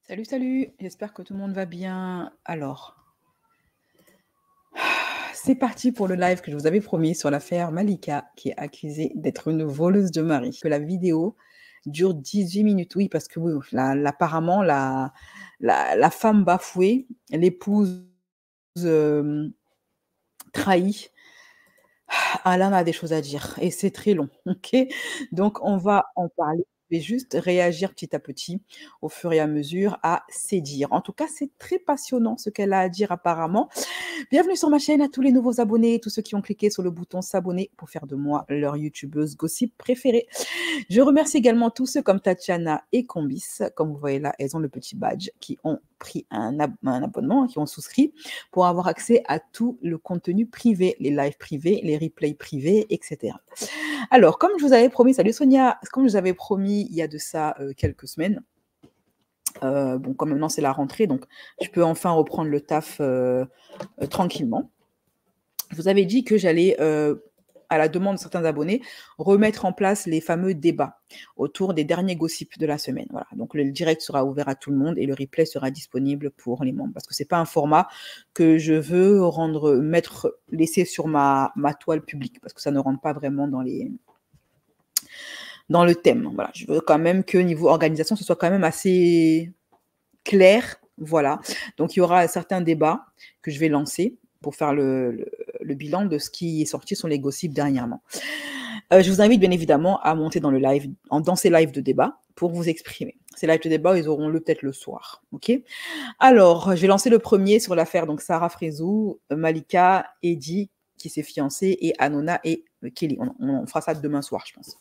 Salut, salut, j'espère que tout le monde va bien. Alors, c'est parti pour le live que je vous avais promis sur l'affaire Malika, qui est accusée d'être une voleuse de mari. Que la vidéo dure 18 minutes. Oui, parce que oui, apparemment, la femme bafouée, l'épouse trahie, Alain a des choses à dire et c'est très long, ok? Donc on va en parler. Je vais juste réagir petit à petit, au fur et à mesure, à ses dires. En tout cas, c'est très passionnant ce qu'elle a à dire apparemment. Bienvenue sur ma chaîne à tous les nouveaux abonnés, tous ceux qui ont cliqué sur le bouton s'abonner pour faire de moi leur youtubeuse gossip préférée. Je remercie également tous ceux comme Tatiana et Combis. Comme vous voyez là, elles ont le petit badge, qui ont pris un abonnement, qui ont souscrit pour avoir accès à tout le contenu privé, les lives privés, les replays privés, etc. Alors, comme je vous avais promis, salut Sonia, comme je vous avais promis il y a de ça quelques semaines, bon, comme maintenant c'est la rentrée, donc je peux enfin reprendre le taf tranquillement. Je vous avais dit que j'allais, à la demande de certains abonnés, remettre en place les fameux débats autour des derniers gossips de la semaine. Voilà. Donc le direct sera ouvert à tout le monde et le replay sera disponible pour les membres. Parce que c'est pas un format que je veux laisser sur ma toile publique, parce que ça ne rentre pas vraiment dans le thème. Voilà. Je veux quand même que niveau organisation, ce soit quand même assez clair. Voilà. Donc il y aura certains débats que je vais lancer pour faire le bilan de ce qui est sorti sur les gossips dernièrement. Je vous invite bien évidemment à monter dans ces lives de débat pour vous exprimer. Ces lives de débat, ils auront peut-être le soir. Ok. Alors, je vais lancer le premier sur l'affaire donc Sarah Frézou, Malika, Eddie qui s'est fiancé et Anona et Kelly. On fera ça demain soir, je pense.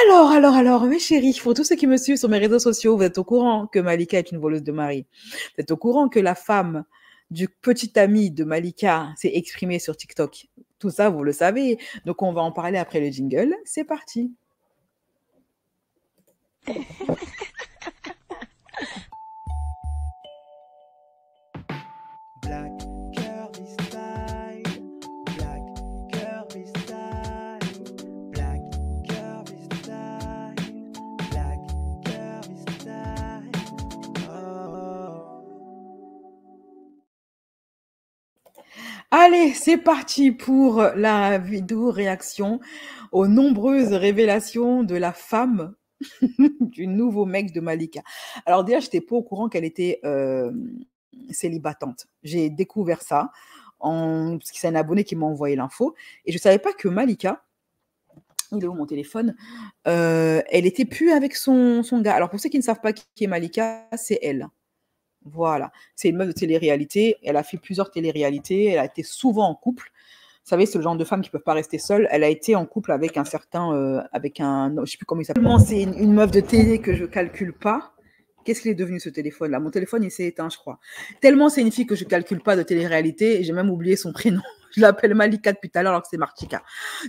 Alors, mes chéris, pour tous ceux qui me suivent sur mes réseaux sociaux, vous êtes au courant que Malika est une voleuse de mari. Vous êtes au courant que la femme du petit ami de Malika s'est exprimée sur TikTok. Tout ça, vous le savez. Donc, on va en parler après le jingle. C'est parti. Black curvy style, black curvy style, black curvy style, black curvy style. Oh. Allez, c'est parti pour la vidéo réaction aux nombreuses révélations de la femme du nouveau mec de Malika. Alors déjà, je n'étais pas au courant qu'elle était célibatante. J'ai découvert ça parce que c'est un abonné qui m'a envoyé l'info et je ne savais pas que Malika, il est où mon téléphone, elle était plus avec son gars. Alors pour ceux qui ne savent pas qui est Malika, c'est elle. Voilà, c'est une meuf de télé-réalité. Elle a fait plusieurs télé-réalités. Elle a été souvent en couple. Vous savez, c'est le genre de femme qui ne peuvent pas rester seule. Elle a été en couple avec un certain, je ne sais plus comment il s'appelle. C'est une meuf de télé que je calcule pas. Qu'est-ce qu'il est devenu ce téléphone-là? Mon téléphone, il s'est éteint, je crois. Tellement c'est une fille que je calcule pas de télé-réalité. J'ai même oublié son prénom. Je l'appelle Malika depuis tout à l'heure alors que c'est Martika.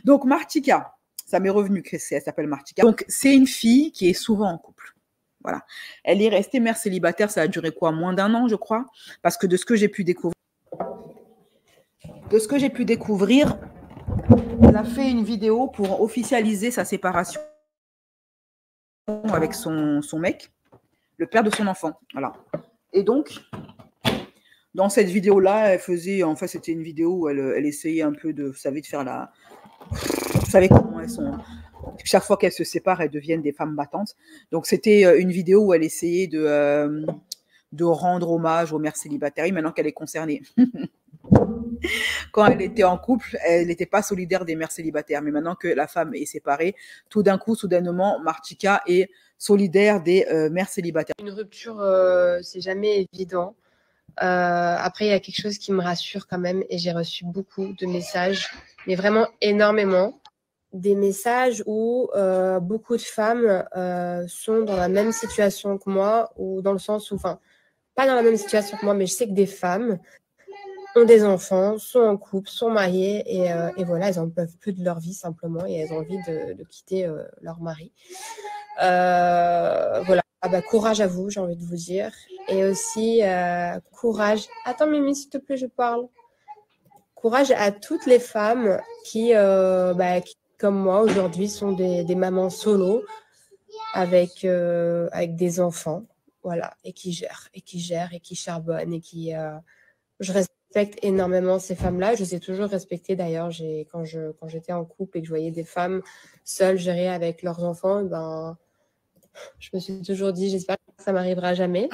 Donc Martika, ça m'est revenu qu'elle s'appelle Martika. Donc c'est une fille qui est souvent en couple. Voilà. Elle est restée mère célibataire, ça a duré quoi? Moins d'un an, je crois. Parce que de ce que j'ai pu découvrir, elle a fait une vidéo pour officialiser sa séparation avec son mec, le père de son enfant. Voilà. Et donc, dans cette vidéo-là, c'était une vidéo où elle essayait un peu vous savez, de faire vous savez comment elles sont. Chaque fois qu'elles se séparent, elles deviennent des femmes battantes. Donc, c'était une vidéo où elle essayait de rendre hommage aux mères célibataires, maintenant qu'elle est concernée. Quand elle était en couple, elle n'était pas solidaire des mères célibataires. Mais maintenant que la femme est séparée, tout d'un coup, soudainement, Martika est solidaire des mères célibataires. Une rupture, c'est jamais évident. Après, il y a quelque chose qui me rassure quand même et j'ai reçu beaucoup de messages, mais vraiment énormément. Des messages où beaucoup de femmes sont dans la même situation que moi, ou dans le sens où, enfin, pas dans la même situation que moi, mais je sais que des femmes ont des enfants, sont en couple, sont mariées et voilà, elles n'en peuvent plus de leur vie simplement et elles ont envie de quitter leur mari. Voilà, courage à vous, j'ai envie de vous dire. Et aussi, courage. Attends, Mimi, s'il te plaît, je parle. Courage à toutes les femmes qui comme moi, aujourd'hui, sont des mamans solo avec des enfants. voilà, et qui gèrent, et qui gèrent, et qui charbonnent, et qui... je respecte énormément ces femmes-là. Je les ai toujours respectées d'ailleurs. Quand j'étais en couple et que je voyais des femmes seules gérer avec leurs enfants, ben, je me suis toujours dit, j'espère que ça m'arrivera jamais.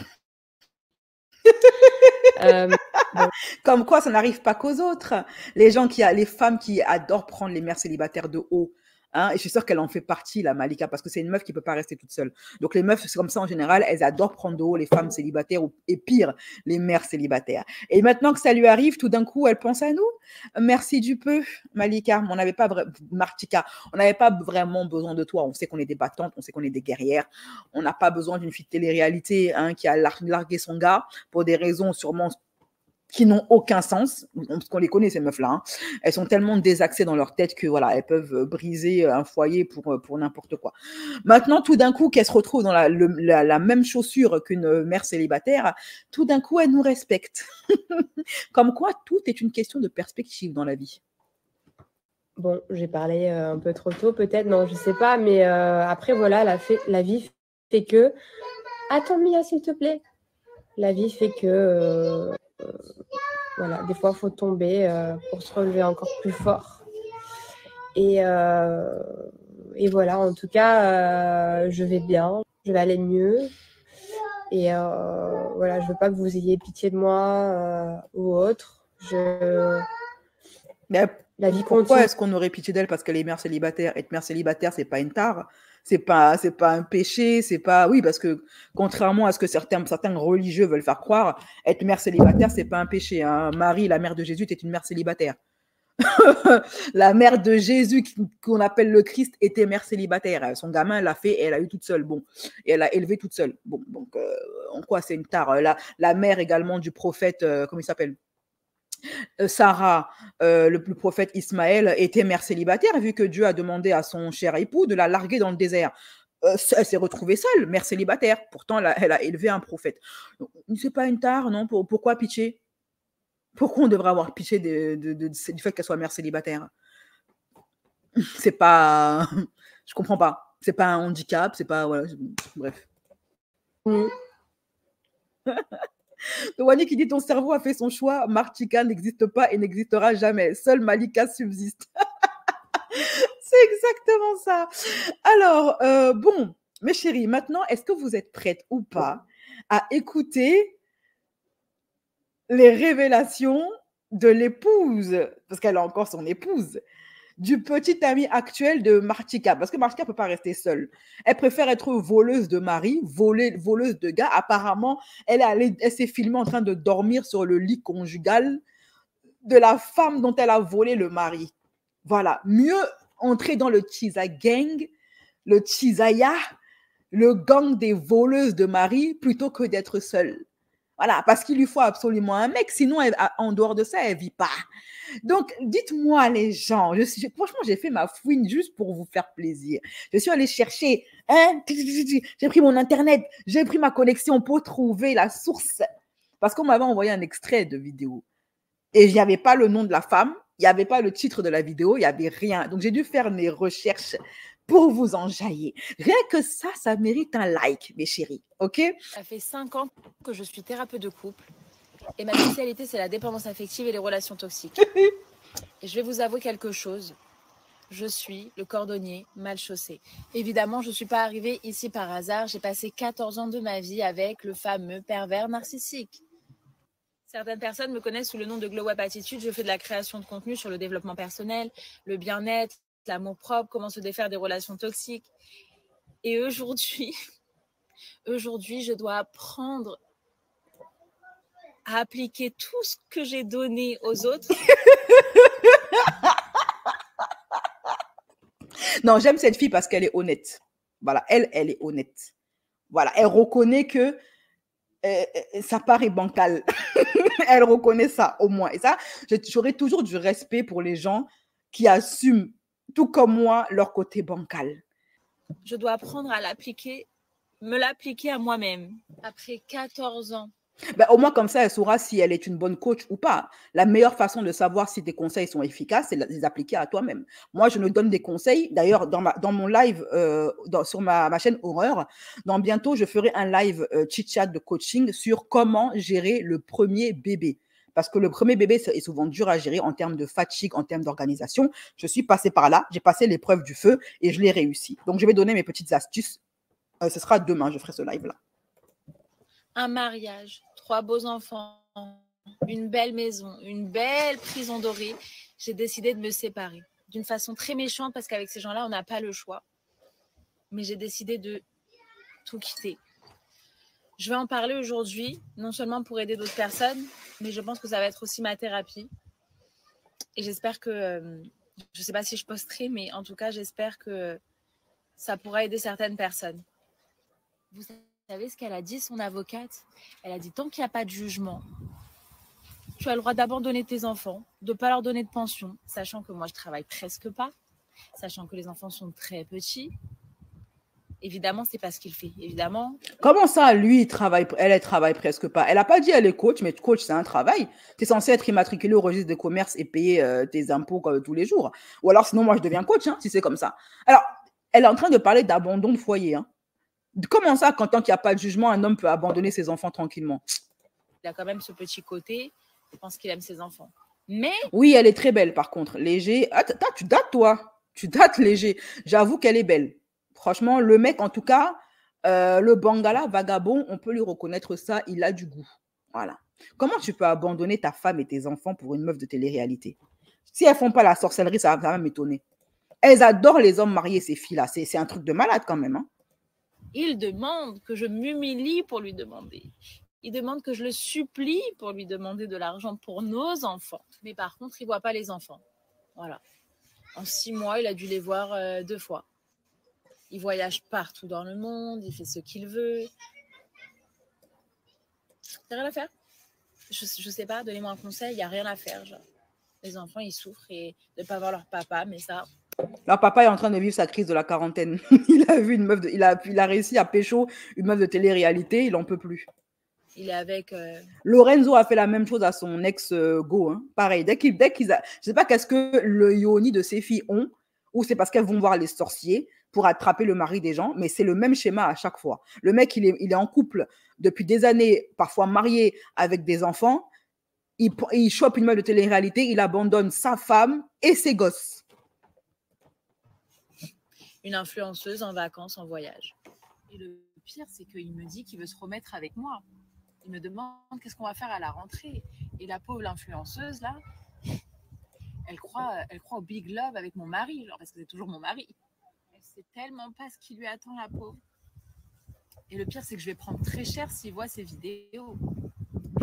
Bon. Comme quoi, ça n'arrive pas qu'aux autres. Les femmes qui adorent prendre les mères célibataires de haut. Hein, et je suis sûre qu'elle en fait partie, la Malika, parce que c'est une meuf qui peut pas rester toute seule. Donc les meufs, c'est comme ça en général, elles adorent prendre de haut les femmes célibataires et pire, les mères célibataires. Et maintenant que ça lui arrive, tout d'un coup, elle pense à nous. Merci du peu, Malika. On n'avait pas Martika, on n'avait pas vraiment besoin de toi. On sait qu'on est des battantes, on sait qu'on est des guerrières. On n'a pas besoin d'une fille de télé-réalité qui a largué son gars pour des raisons sûrement qui n'ont aucun sens, parce qu'on les connaît ces meufs-là, hein. Elles sont tellement désaxées dans leur tête que voilà, elles peuvent briser un foyer pour n'importe quoi. Maintenant, tout d'un coup, qu'elles se retrouvent dans la même chaussure qu'une mère célibataire, tout d'un coup, elles nous respectent. Comme quoi, tout est une question de perspective dans la vie. Bon, j'ai parlé un peu trop tôt, peut-être, non, je sais pas, mais après, voilà, la vie fait que... Attends, Mia, s'il te plaît. La vie fait que... voilà, des fois, il faut tomber pour se relever encore plus fort. Et voilà, en tout cas, je vais bien, je vais aller mieux. Et voilà, je veux pas que vous ayez pitié de moi ou autre. Mais la vie pourquoi continue. est-ce qu'on aurait pitié d'elle parce qu'elle est mère célibataire? Être mère célibataire, c'est pas une tare, c'est pas un péché, c'est pas oui parce que contrairement à ce que certains religieux veulent faire croire, être mère célibataire, c'est pas un péché. Hein. Marie, la mère de Jésus, était une mère célibataire. La mère de Jésus qu'on appelle le Christ était mère célibataire. Son gamin l'a fait et elle a eu toute seule. Bon, et elle a élevé toute seule. Bon, donc en quoi c'est une tare? La mère également du prophète, comment il s'appelle? Sarah, le prophète Ismaël, était mère célibataire, vu que Dieu a demandé à son cher époux de la larguer dans le désert. Elle s'est retrouvée seule, mère célibataire. Pourtant, elle a élevé un prophète. C'est pas une tare, non? Pourquoi pitié? Pourquoi on devrait avoir pitié du fait qu'elle soit mère célibataire? C'est pas... Je comprends pas. C'est pas un handicap, c'est pas... Voilà, bref. Wani qui dit ton cerveau a fait son choix, Martika n'existe pas et n'existera jamais. Seule Malika subsiste. C'est exactement ça. Alors, bon, mes chéris, maintenant, est-ce que vous êtes prêtes ou pas à écouter les révélations de l'épouse, parce qu'elle a encore son épouse, du petit ami actuel de Martika, parce que Martika ne peut pas rester seule. Elle préfère être voleuse de mari, voleuse de gars. Apparemment, elle s'est filmée en train de dormir sur le lit conjugal de la femme dont elle a volé le mari. Voilà, mieux entrer dans le Chiza Gang, le Chizaya, le gang des voleuses de mari, plutôt que d'être seule. Voilà, parce qu'il lui faut absolument un mec, sinon, en dehors de ça, elle ne vit pas. Donc, dites-moi les gens, franchement, j'ai fait ma fouine juste pour vous faire plaisir. Je suis allée chercher, hein, j'ai pris mon internet, j'ai pris ma connexion pour trouver la source. Parce qu'on m'avait envoyé un extrait de vidéo. Et il n'y avait pas le nom de la femme, il n'y avait pas le titre de la vidéo, il n'y avait rien. Donc, j'ai dû faire mes recherches pour vous enjailler. Rien que ça mérite un like, mes chéris, ok? Ça fait 5 ans que je suis thérapeute de couple et ma spécialité, c'est la dépendance affective et les relations toxiques. Et je vais vous avouer quelque chose. Je suis le cordonnier mal chaussé. Évidemment, je ne suis pas arrivée ici par hasard. J'ai passé 14 ans de ma vie avec le fameux pervers narcissique. Certaines personnes me connaissent sous le nom de Glow Up Attitude. Je fais de la création de contenu sur le développement personnel, le bien-être, l'amour propre, comment se défaire des relations toxiques. Et aujourd'hui, je dois apprendre à appliquer tout ce que j'ai donné aux autres. Non, j'aime cette fille parce qu'elle est honnête. Voilà, elle est honnête. Voilà, elle reconnaît que ça paraît bancal. Elle reconnaît ça, au moins. Et ça, j'aurai toujours du respect pour les gens qui assument, tout comme moi, leur côté bancal. Je dois apprendre à me l'appliquer à moi-même. Après 14 ans Ben, au moins, comme ça, elle saura si elle est une bonne coach ou pas. La meilleure façon de savoir si tes conseils sont efficaces, c'est de les appliquer à toi-même. Moi, je ne donne des conseils. D'ailleurs, dans mon live, sur ma chaîne Horreur, dans bientôt, je ferai un live chit-chat de coaching sur comment gérer le premier bébé. Parce que le premier bébé est souvent dur à gérer en termes de fatigue, en termes d'organisation. Je suis passée par là, j'ai passé l'épreuve du feu et je l'ai réussi. Donc, je vais donner mes petites astuces. Ce sera demain, je ferai ce live-là. Un mariage, 3 beaux enfants, une belle maison, une belle prison dorée. J'ai décidé de me séparer d'une façon très méchante parce qu'avec ces gens-là, on n'a pas le choix. Mais j'ai décidé de tout quitter. Je vais en parler aujourd'hui, non seulement pour aider d'autres personnes, mais je pense que ça va être aussi ma thérapie. Et j'espère que, je ne sais pas si je posterai, mais en tout cas, j'espère que ça pourra aider certaines personnes. Vous savez ce qu'elle a dit, son avocate? Elle a dit, tant qu'il n'y a pas de jugement, tu as le droit d'abandonner tes enfants, de ne pas leur donner de pension, sachant que moi, je travaille presque pas, sachant que les enfants sont très petits. Évidemment, c'est pas ce qu'il fait. Évidemment. Comment ça, lui, elle travaille presque pas? Elle n'a pas dit elle est coach, mais coach, c'est un travail. Tu es censé être immatriculé au registre des commerces et payer tes impôts tous les jours. Ou alors, sinon, moi, je deviens coach, hein, si c'est comme ça. Alors, elle est en train de parler d'abandon de foyer. Hein. Comment ça, quand tant qu'il n'y a pas de jugement, un homme peut abandonner ses enfants tranquillement? Il a quand même ce petit côté. Je pense qu'il aime ses enfants. Mais... Oui, elle est très belle, par contre. Léger. Ah, tu dates, toi. Tu dates, Léger. J'avoue qu'elle est belle. Franchement, le mec, en tout cas, le Bangala, vagabond, on peut lui reconnaître ça, il a du goût. Voilà. Comment tu peux abandonner ta femme et tes enfants pour une meuf de télé-réalité? Si elles ne font pas la sorcellerie, ça va m'étonner. Elles adorent les hommes mariés, ces filles-là. C'est un truc de malade quand même. Hein. Il demande que je m'humilie pour lui demander. Il demande que je le supplie pour lui demander de l'argent pour nos enfants. Mais par contre, il ne voit pas les enfants. Voilà. En 6 mois, il a dû les voir 2 fois. Il voyage partout dans le monde, il fait ce qu'il veut. Il n'y a rien à faire. Je ne sais pas, donnez-moi un conseil, il n'y a rien à faire. Genre. Les enfants, ils souffrent et de ne pas voir leur papa, mais ça... Leur papa est en train de vivre sa crise de la quarantaine. Il a vu une meuf, il a réussi à pécho une meuf de télé-réalité, il n'en peut plus. Il est avec... Lorenzo a fait la même chose à son ex-go. Hein. Pareil, dès qu'ils a... Je ne sais pas qu'est-ce que le yoni de ces filles ont, ou c'est parce qu'elles vont voir les sorciers pour attraper le mari des gens, mais c'est le même schéma à chaque fois. Le mec, il est en couple depuis des années, parfois marié avec des enfants, il chope une meuf de télé-réalité, il abandonne sa femme et ses gosses. Une influenceuse en vacances, en voyage. Et le pire, c'est qu'il me dit qu'il veut se remettre avec moi. Il me demande qu'est-ce qu'on va faire à la rentrée. Et la pauvre influenceuse, là, elle croit au big love avec mon mari, genre, parce que c'est toujours mon mari. Elle sait tellement pas ce qui lui attend, la pauvre. Et le pire, c'est que je vais prendre très cher s'il voit ces vidéos.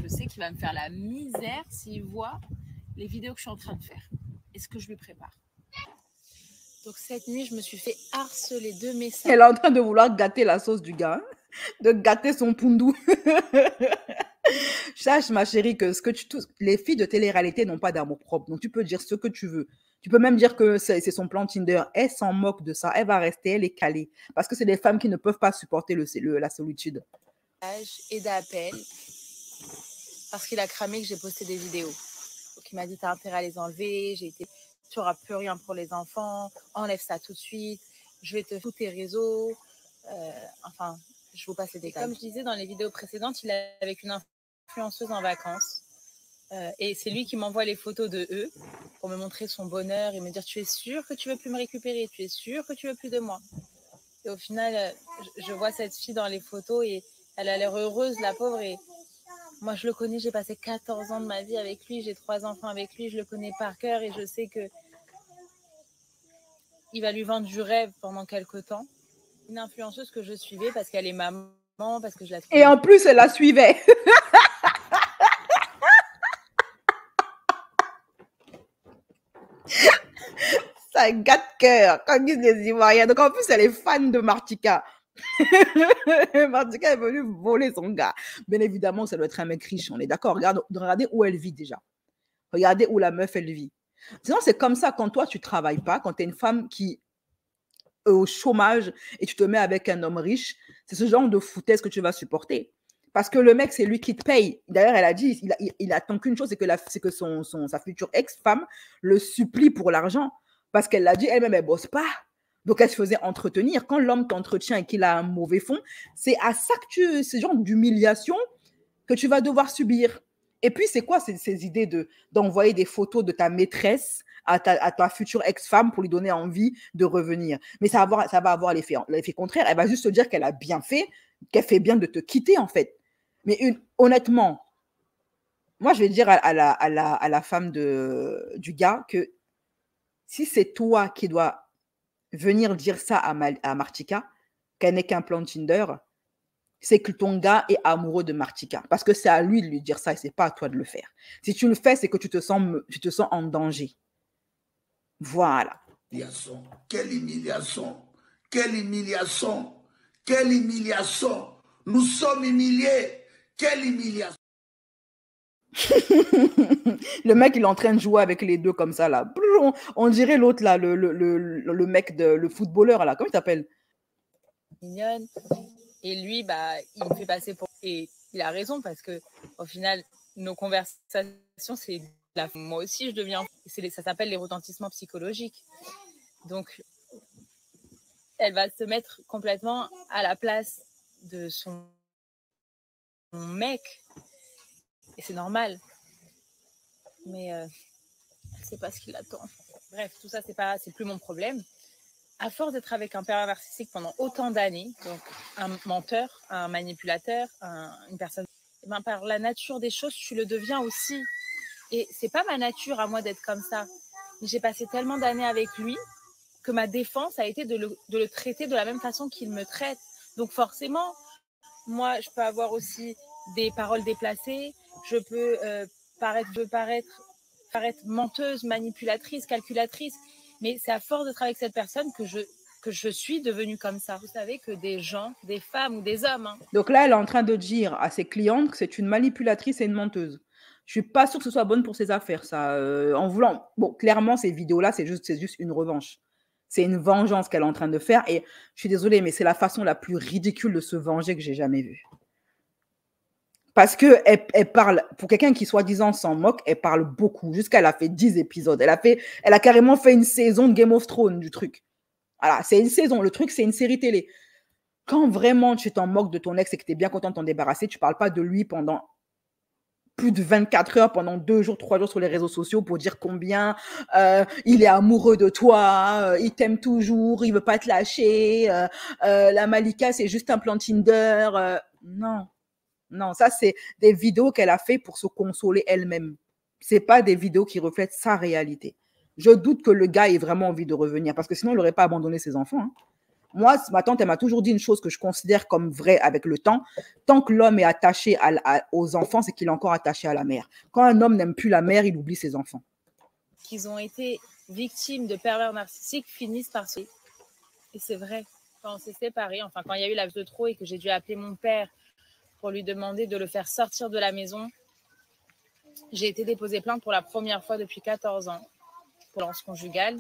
Je sais qu'il va me faire la misère s'il voit les vidéos que je suis en train de faire. Et ce que je lui prépare. Donc cette nuit, je me suis fait harceler de messages. Elle est en train de vouloir gâter la sauce du gars, hein, de gâter son pundou. Sache, ma chérie, que les filles de télé-réalité n'ont pas d'amour propre. Donc tu peux dire ce que tu veux. Tu peux même dire que c'est son plan Tinder. Elle s'en moque de ça. Elle va rester, elle est calée. Parce que c'est des femmes qui ne peuvent pas supporter la solitude. Et d'appel. Parce qu'il a cramé que j'ai posté des vidéos. Donc il m'a dit, t'as intérêt à les enlever. J'ai été... Tu n'auras plus rien pour les enfants, enlève ça tout de suite, je vais te foutre tes réseaux. Enfin, je vous passe les détails. Comme je disais dans les vidéos précédentes, il est avec une influenceuse en vacances. Et c'est lui qui m'envoie les photos de eux pour me montrer son bonheur et me dire, tu es sûr que tu ne veux plus me récupérer, tu es sûr que tu ne veux plus de moi. Et au final, je vois cette fille dans les photos et elle a l'air heureuse, la pauvre. Et moi, je le connais, j'ai passé 14 ans de ma vie avec lui, j'ai 3 enfants avec lui, je le connais par cœur et je sais que il va lui vendre du rêve pendant quelques temps. Une influenceuse que je suivais parce qu'elle est maman, parce que je la trouvais... Et en plus, elle la suivait. Ça gâte cœur, quand ils disent les Ivoiriens. Donc en plus, elle est fan de Martika. Martika est venue voler son gars. Bien évidemment, ça doit être un mec riche, on est d'accord. Regardez où elle vit déjà. Regardez où la meuf, elle vit. Sinon, c'est comme ça quand toi, tu ne travailles pas, quand tu es une femme qui est au chômage et tu te mets avec un homme riche, c'est ce genre de foutaise que tu vas supporter. Parce que le mec, c'est lui qui te paye. D'ailleurs, elle a dit, il attend qu'une chose, c'est que sa future ex-femme le supplie pour l'argent. Parce qu'elle l'a dit, elle-même, elle bosse pas. Donc, elle se faisait entretenir. Quand l'homme t'entretient et qu'il a un mauvais fond, c'est à ça que ce genre d'humiliation que tu vas devoir subir. Et puis, c'est quoi ces idées d'envoyer des photos de ta maîtresse à ta future ex-femme pour lui donner envie de revenir? Mais ça va avoir l'effet contraire. Elle va juste te dire qu'elle a bien fait, qu'elle fait bien de te quitter, en fait. Mais honnêtement, moi, je vais dire à la femme du gars que si c'est toi qui dois venir dire ça à Martika, qu'elle n'est qu'un plan Tinder, c'est que ton gars est amoureux de Martika. Parce que c'est à lui de lui dire ça et c'est pas à toi de le faire. Si tu le fais, c'est que tu te sens en danger. Voilà. Quelle humiliation! Quelle humiliation! Quelle humiliation! Nous sommes humiliés! Quelle humiliation! Le mec, il est en train de jouer avec les deux comme ça, là. On dirait l'autre, là, le mec, le footballeur, là. Comment il s'appelle? Mignonne. Et lui, bah, il me fait passer pour... Et il a raison, parce que au final, nos conversations, c'est... Moi aussi, je deviens... Ça s'appelle les retentissements psychologiques. Donc, elle va se mettre complètement à la place de son mec. Et c'est normal. Mais elle ne sait pas ce qu'il attend. Bref, tout ça, c'est plus mon problème. À force d'être avec un pervers narcissique pendant autant d'années, donc un menteur, un manipulateur, une personne, ben, par la nature des choses, tu le deviens aussi. Et c'est pas ma nature à moi d'être comme ça. Mais j'ai passé tellement d'années avec lui que ma défense a été de le traiter de la même façon qu'il me traite. Donc forcément, moi, je peux avoir aussi des paroles déplacées, je peux paraître menteuse, manipulatrice, calculatrice, mais c'est à force d'être avec cette personne que je suis devenue comme ça. Vous savez que des gens, des femmes ou des hommes... Hein. Donc là, elle est en train de dire à ses clientes que c'est une manipulatrice et une menteuse. Je ne suis pas sûre que ce soit bonne pour ses affaires, ça. En voulant... Bon, clairement, ces vidéos-là, c'est juste une revanche. C'est une vengeance qu'elle est en train de faire. Et je suis désolée, mais c'est la façon la plus ridicule de se venger que j'ai jamais vue. Parce qu'elle parle, pour quelqu'un qui soi-disant s'en moque, elle parle beaucoup. Jusqu'à elle a fait 10 épisodes. Elle a carrément fait une saison de Game of Thrones du truc. Voilà, c'est une saison. Le truc, c'est une série télé. Quand vraiment tu t'en moques de ton ex et que tu es bien content de t'en débarrasser, tu ne parles pas de lui pendant plus de 24 heures, pendant 2 jours, 3 jours sur les réseaux sociaux pour dire combien il est amoureux de toi, il t'aime toujours, il ne veut pas te lâcher, la Malika, c'est juste un plan Tinder. Non. Non, ça, c'est des vidéos qu'elle a fait pour se consoler elle-même. Ce n'est pas des vidéos qui reflètent sa réalité. Je doute que le gars ait vraiment envie de revenir parce que sinon, il n'aurait pas abandonné ses enfants. Hein. Moi, ma tante, elle m'a toujours dit une chose que je considère comme vraie avec le temps. Tant que l'homme est attaché aux enfants, c'est qu'il est encore attaché à la mère. Quand un homme n'aime plus la mère, il oublie ses enfants. Qu'ils ont été victimes de pervers narcissiques finissent par se... Et c'est vrai, quand on s'est séparés, enfin, quand il y a eu l'âge de trop et que j'ai dû appeler mon père pour lui demander de le faire sortir de la maison, j'ai été déposer plainte pour la première fois depuis 14 ans pour violence conjugale.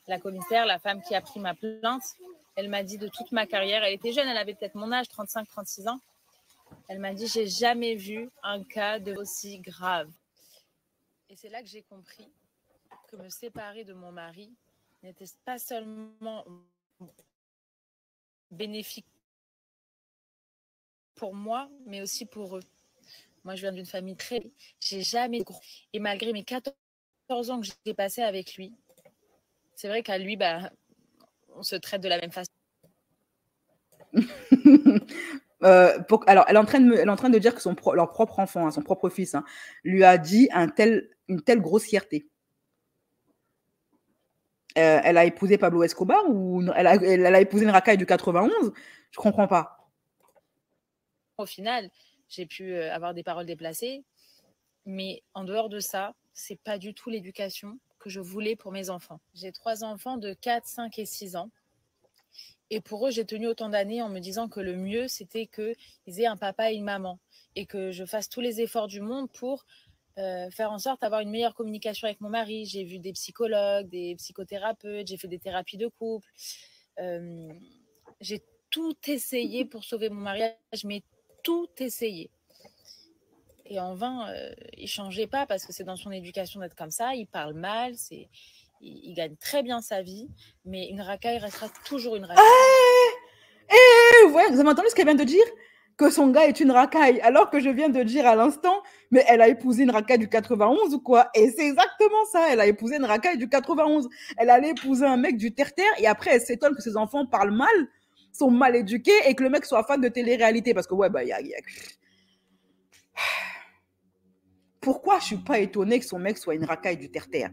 La commissaire, la femme qui a pris ma plainte, elle m'a dit de toute ma carrière, elle était jeune, elle avait peut-être mon âge, 35-36 ans, elle m'a dit, j'ai jamais vu un cas aussi grave. Et c'est là que j'ai compris que me séparer de mon mari n'était pas seulement bénéfique pour moi, mais aussi pour eux. Moi, je viens d'une famille très... J'ai jamais... Et malgré mes 14 ans que j'ai passé avec lui, c'est vrai qu'à lui, bah, on se traite de la même façon. Alors, elle est en train de dire que leur propre enfant, hein, son propre fils, hein, lui a dit une telle grossièreté. Elle a épousé Pablo Escobar ou elle a épousé une racaille du 91? Je comprends pas. Au final, j'ai pu avoir des paroles déplacées, mais en dehors de ça, c'est pas du tout l'éducation que je voulais pour mes enfants. J'ai 3 enfants de 4, 5 et 6 ans. Et pour eux, j'ai tenu autant d'années en me disant que le mieux, c'était qu'ils aient un papa et une maman. Et que je fasse tous les efforts du monde pour faire en sorte d'avoir une meilleure communication avec mon mari. J'ai vu des psychologues, des psychothérapeutes, j'ai fait des thérapies de couple. J'ai tout essayé pour sauver mon mariage, mais tout essayé. Et en vain, il changeait pas parce que c'est dans son éducation d'être comme ça. Il parle mal, il gagne très bien sa vie, mais une racaille restera toujours une racaille. Ouais, vous avez entendu ce qu'elle vient de dire? Que son gars est une racaille, alors que je viens de dire à l'instant, mais elle a épousé une racaille du 91 ou quoi? Et c'est exactement ça, elle a épousé une racaille du 91. Elle allait épouser un mec du terre-terre et après elle s'étonne que ses enfants parlent mal, sont mal éduqués et que le mec soit fan de télé-réalité. Parce que ouais, bah, pourquoi je suis pas étonnée que son mec soit une racaille du terre-terre?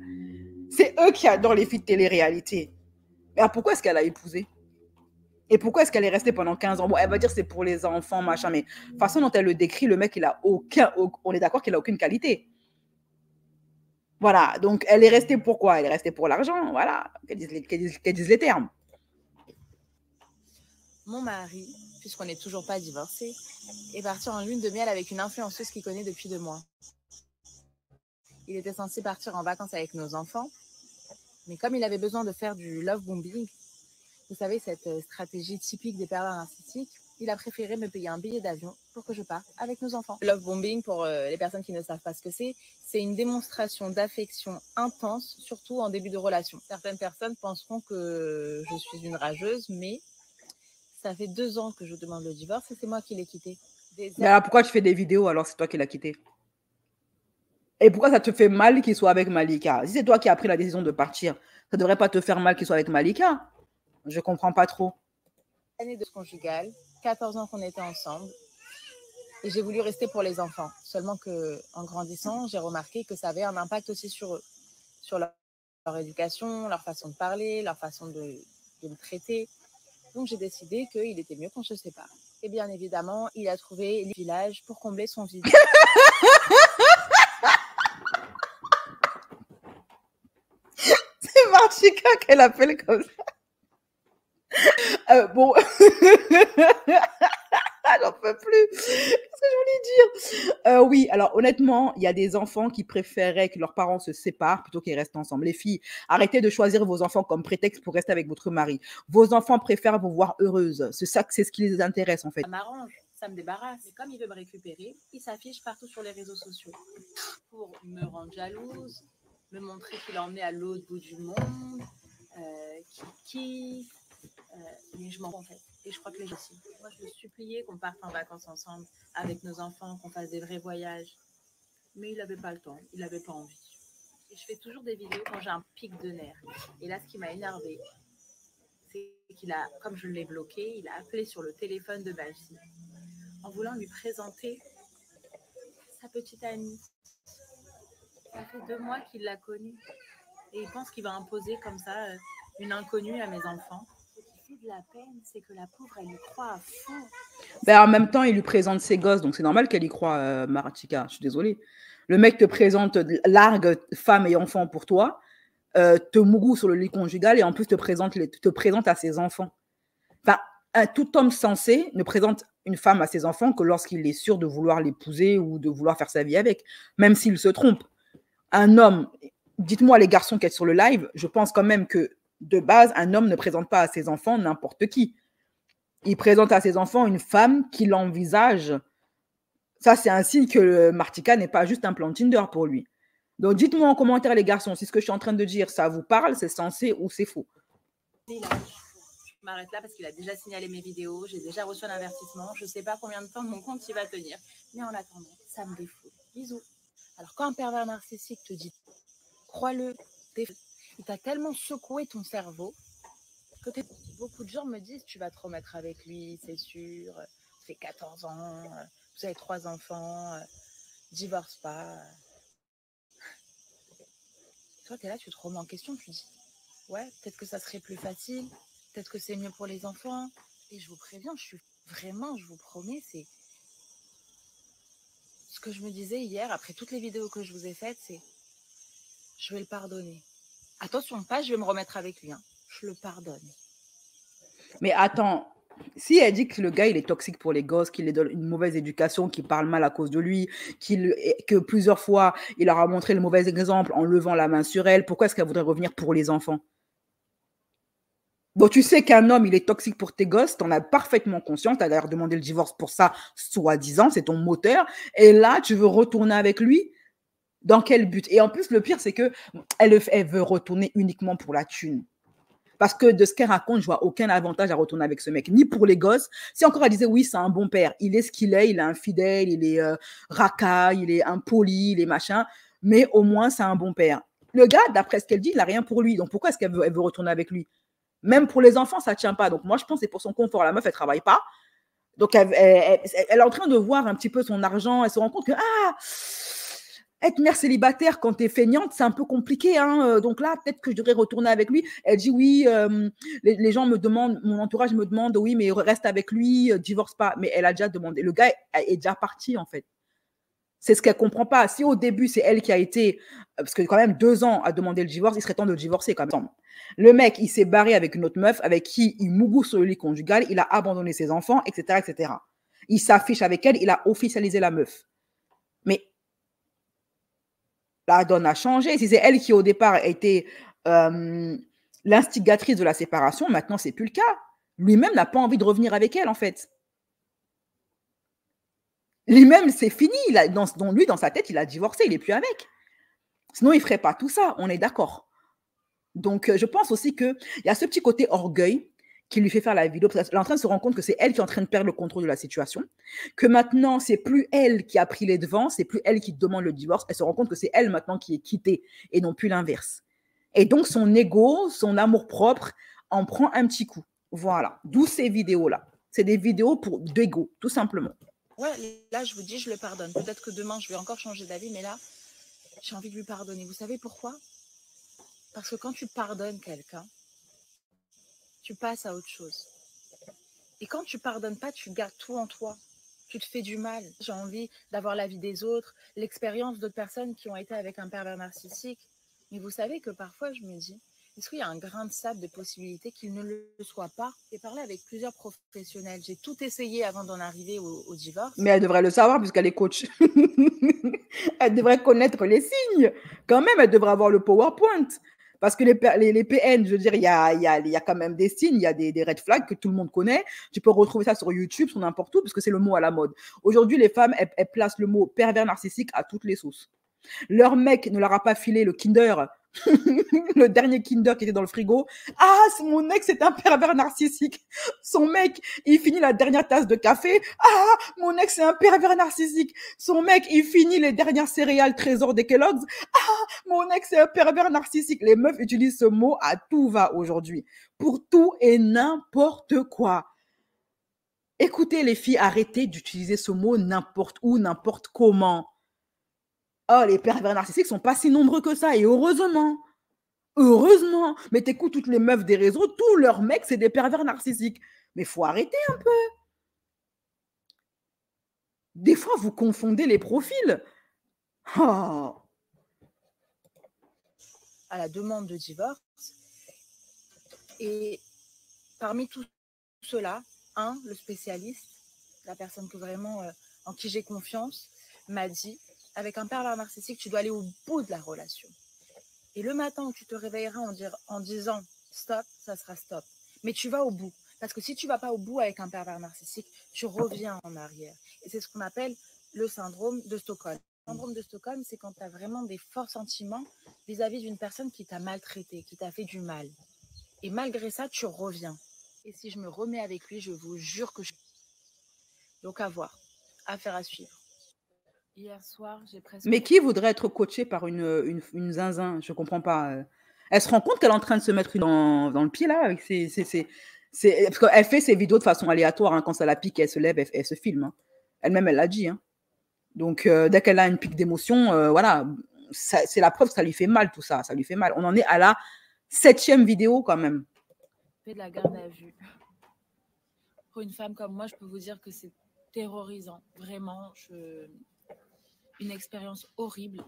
C'est eux qui adorent les filles de télé-réalité. Mais pourquoi est-ce qu'elle a épousé? Et pourquoi est-ce qu'elle est restée pendant 15 ans? Bon, elle va dire c'est pour les enfants, machin, mais de toute façon dont elle le décrit, le mec, il a aucun, on est d'accord qu'il a aucune qualité. Voilà, donc elle est restée pour quoi? Elle est restée pour l'argent, voilà, qu'elle dise les termes. Mon mari, puisqu'on n'est toujours pas divorcés, est parti en lune de miel avec une influenceuse qu'il connaît depuis 2 mois. Il était censé partir en vacances avec nos enfants, mais comme il avait besoin de faire du love bombing, vous savez, cette stratégie typique des pervers narcissiques, il a préféré me payer un billet d'avion pour que je parte avec nos enfants. Love bombing, pour les personnes qui ne savent pas ce que c'est une démonstration d'affection intense, surtout en début de relation. Certaines personnes penseront que je suis une rageuse, mais ça fait 2 ans que je demande le divorce et c'est moi qui l'ai quitté. Mais alors pourquoi tu fais des vidéos alors c'est toi qui l'as quitté? Et pourquoi ça te fait mal qu'il soit avec Malika? Si c'est toi qui as pris la décision de partir, ça devrait pas te faire mal qu'il soit avec Malika? Je comprends pas trop. Année de conjugale, 14 ans qu'on était ensemble et j'ai voulu rester pour les enfants. Seulement que en grandissant, j'ai remarqué que ça avait un impact aussi sur eux, sur leur éducation, leur façon de parler, leur façon de me traiter. Donc j'ai décidé qu'il était mieux qu'on se sépare. Et bien évidemment, il a trouvé le village pour combler son vide. C'est Martika qu'elle appelle comme ça. Bon, j'en peux plus. Qu'est-ce que je voulais dire? Oui, alors honnêtement, il y a des enfants qui préféraient que leurs parents se séparent plutôt qu'ils restent ensemble. Les filles, arrêtez de choisir vos enfants comme prétexte pour rester avec votre mari. Vos enfants préfèrent vous voir heureuse. C'est ça, c'est ce qui les intéresse en fait. Ça m'arrange, ça me débarrasse. Mais comme il veut me récupérer, il s'affiche partout sur les réseaux sociaux pour me rendre jalouse, me montrer qu'il a emmené à l'autre bout du monde, qu'il kiffe. Mais je m'en fous en fait. Et je crois que les gens aussi. Moi, je le suppliais qu'on parte en vacances ensemble avec nos enfants, qu'on fasse des vrais voyages. Mais il n'avait pas le temps, il n'avait pas envie. Et je fais toujours des vidéos quand j'ai un pic de nerfs. Et là, ce qui m'a énervée, c'est qu'il a, comme je l'ai bloqué, il a appelé sur le téléphone de ma fille en voulant lui présenter sa petite amie. Ça fait 2 mois qu'il l'a connue. Et il pense qu'il va imposer comme ça une inconnue à mes enfants. De la peine, c'est que la pauvre, elle y croit à fond. Ben, en même temps, il lui présente ses gosses, donc c'est normal qu'elle y croit, Maratika. Je suis désolée. Le mec te présente largue femme et enfant pour toi, te mourou sur le lit conjugal et en plus te présente à ses enfants. Enfin, tout homme sensé ne présente une femme à ses enfants que lorsqu'il est sûr de vouloir l'épouser ou de vouloir faire sa vie avec, même s'il se trompe. Un homme, dites-moi les garçons qui êtes sur le live, je pense quand même que de base, un homme ne présente pas à ses enfants n'importe qui. Il présente à ses enfants une femme qu'il envisage. Ça, c'est un signe que Martika n'est pas juste un plan Tinder pour lui. Donc, dites-moi en commentaire, les garçons, si ce que je suis en train de dire, ça vous parle, c'est sensé ou c'est faux. Je m'arrête là parce qu'il a déjà signalé mes vidéos, j'ai déjà reçu un avertissement, je ne sais pas combien de temps mon compte il va tenir. Mais en attendant, ça me défoule. Bisous. Alors, quand un pervers narcissique te dit, crois-le, il t'a tellement secoué ton cerveau que beaucoup de gens me disent tu vas te remettre avec lui, c'est sûr, c'est 14 ans, vous avez 3 enfants, divorce pas. Toi, tu es là, tu te remets en question, tu dis ouais, peut-être que ça serait plus facile, peut-être que c'est mieux pour les enfants. Et je vous préviens, je vous promets, c'est ce que je me disais hier, après toutes les vidéos que je vous ai faites, c'est je vais le pardonner. Attention, pas je vais me remettre avec lui, hein. Je le pardonne. Mais attends, si elle dit que le gars, il est toxique pour les gosses, qu'il les donne une mauvaise éducation, qu'il parle mal à cause de lui, que plusieurs fois, il leur a montré le mauvais exemple en levant la main sur elle, pourquoi est-ce qu'elle voudrait revenir pour les enfants? Donc, tu sais qu'un homme, il est toxique pour tes gosses, tu en as parfaitement conscience, tu as d'ailleurs demandé le divorce pour ça, soi-disant, c'est ton moteur. Et là, tu veux retourner avec lui? Dans quel but? Et en plus, le pire, c'est que elle veut retourner uniquement pour la thune. Parce que de ce qu'elle raconte, je vois aucun avantage à retourner avec ce mec, ni pour les gosses. Si encore elle disait oui, c'est un bon père, il est ce qu'il est, il est infidèle, il est racaille, il est impoli, il est machin, mais au moins c'est un bon père. Le gars, d'après ce qu'elle dit, il n'a rien pour lui. Donc pourquoi est-ce qu'elle veut retourner avec lui? Même pour les enfants, ça ne tient pas. Donc moi, je pense que c'est pour son confort. La meuf, elle ne travaille pas. Donc elle est en train de voir un petit peu son argent. Elle se rend compte que être mère célibataire quand tu es feignante, c'est un peu compliqué. Hein. Donc là, peut-être que je devrais retourner avec lui. Elle dit oui, les gens me demandent, mon entourage me demande, oui, mais reste avec lui, divorce pas. Mais elle a déjà demandé. Le gars est déjà parti, en fait. C'est ce qu'elle comprend pas. Si au début, c'est elle qui a été, parce que quand même 2 ans à demander le divorce, il serait temps de le divorcer quand même. Le mec, il s'est barré avec une autre meuf avec qui il mougoue sur le lit conjugal, il a abandonné ses enfants, etc., etc. Il s'affiche avec elle, il a officialisé la meuf. Mais la donne a changé. Si c'est elle qui, au départ, a été l'instigatrice de la séparation, maintenant, c'est plus le cas. Lui-même n'a pas envie de revenir avec elle, en fait. Lui-même, c'est fini. Lui, dans sa tête, il a divorcé, il n'est plus avec. Sinon, il ne ferait pas tout ça, on est d'accord. Donc, je pense aussi qu'il y a ce petit côté orgueil qui lui fait faire la vidéo, parce qu'elle est en train de se rendre compte que c'est elle qui est en train de perdre le contrôle de la situation, que maintenant, c'est plus elle qui a pris les devants, c'est plus elle qui demande le divorce, elle se rend compte que c'est elle maintenant qui est quittée et non plus l'inverse. Et donc, son ego, son amour-propre en prend un petit coup. Voilà, d'où ces vidéos-là. C'est des vidéos d'ego, tout simplement. Ouais, là, je vous dis, je le pardonne. Peut-être que demain, je vais encore changer d'avis, mais là, j'ai envie de lui pardonner. Vous savez pourquoi? Parce que quand tu pardonnes quelqu'un, tu passes à autre chose. Et quand tu pardonnes pas, tu gardes tout en toi. Tu te fais du mal. J'ai envie d'avoir la vie des autres, l'expérience d'autres personnes qui ont été avec un pervers narcissique. Mais vous savez que parfois, je me dis, est-ce qu'il y a un grain de sable de possibilité qu'il ne le soit pas? J'ai parlé avec plusieurs professionnels. J'ai tout essayé avant d'en arriver au divorce. Mais elle devrait le savoir puisqu'elle est coach. Elle devrait connaître les signes. Quand même, elle devrait avoir le PowerPoint. Parce que les PN, je veux dire, il y a quand même des signes, il y a des red flags que tout le monde connaît. Tu peux retrouver ça sur YouTube, sur n'importe où, parce que c'est le mot à la mode. Aujourd'hui, les femmes, elles placent le mot pervers narcissique à toutes les sauces. Leur mec ne leur a pas filé le Kinder, le dernier Kinder qui était dans le frigo. Ah, mon ex est un pervers narcissique. Son mec, il finit la dernière tasse de café. Ah, mon ex est un pervers narcissique. Son mec, il finit les dernières céréales trésor des Kellogg's. Ah, mon ex est un pervers narcissique. Les meufs utilisent ce mot à tout va aujourd'hui. Pour tout et n'importe quoi. Écoutez les filles, arrêtez d'utiliser ce mot n'importe où, n'importe comment. Oh, les pervers narcissiques sont pas si nombreux que ça, et heureusement. Heureusement. Mais t'écoutes toutes les meufs des réseaux, tous leurs mecs, c'est des pervers narcissiques. Mais faut arrêter un peu. Des fois, vous confondez les profils. Oh. À la demande de divorce. Et parmi tout cela, le spécialiste, la personne que vraiment en qui j'ai confiance, m'a dit, avec un pervers narcissique, tu dois aller au bout de la relation. Et le matin où tu te réveilleras en disant stop, ça sera stop. Mais tu vas au bout. Parce que si tu ne vas pas au bout avec un pervers narcissique, tu reviens en arrière. Et c'est ce qu'on appelle le syndrome de Stockholm. Le syndrome de Stockholm, c'est quand tu as vraiment des forts sentiments vis-à-vis d'une personne qui t'a maltraité, qui t'a fait du mal. Et malgré ça, tu reviens. Et si je me remets avec lui, je vous jure que je... Donc à voir, affaire à suivre. Hier soir, j'ai presque... Mais qui voudrait être coaché par une zinzin? Je comprends pas. Elle se rend compte qu'elle est en train de se mettre dans le pied là avec parce qu'elle fait ses vidéos de façon aléatoire. Hein, quand ça la pique, elle se lève, elle se filme. Hein. Elle-même, elle l'a dit. Hein. Donc, dès qu'elle a une pique d'émotion, voilà, c'est la preuve que ça lui fait mal tout ça. Ça lui fait mal. On en est à la 7e vidéo quand même. Fait de la garde à vue. Pour une femme comme moi, je peux vous dire que c'est terrorisant. Vraiment, une expérience horrible.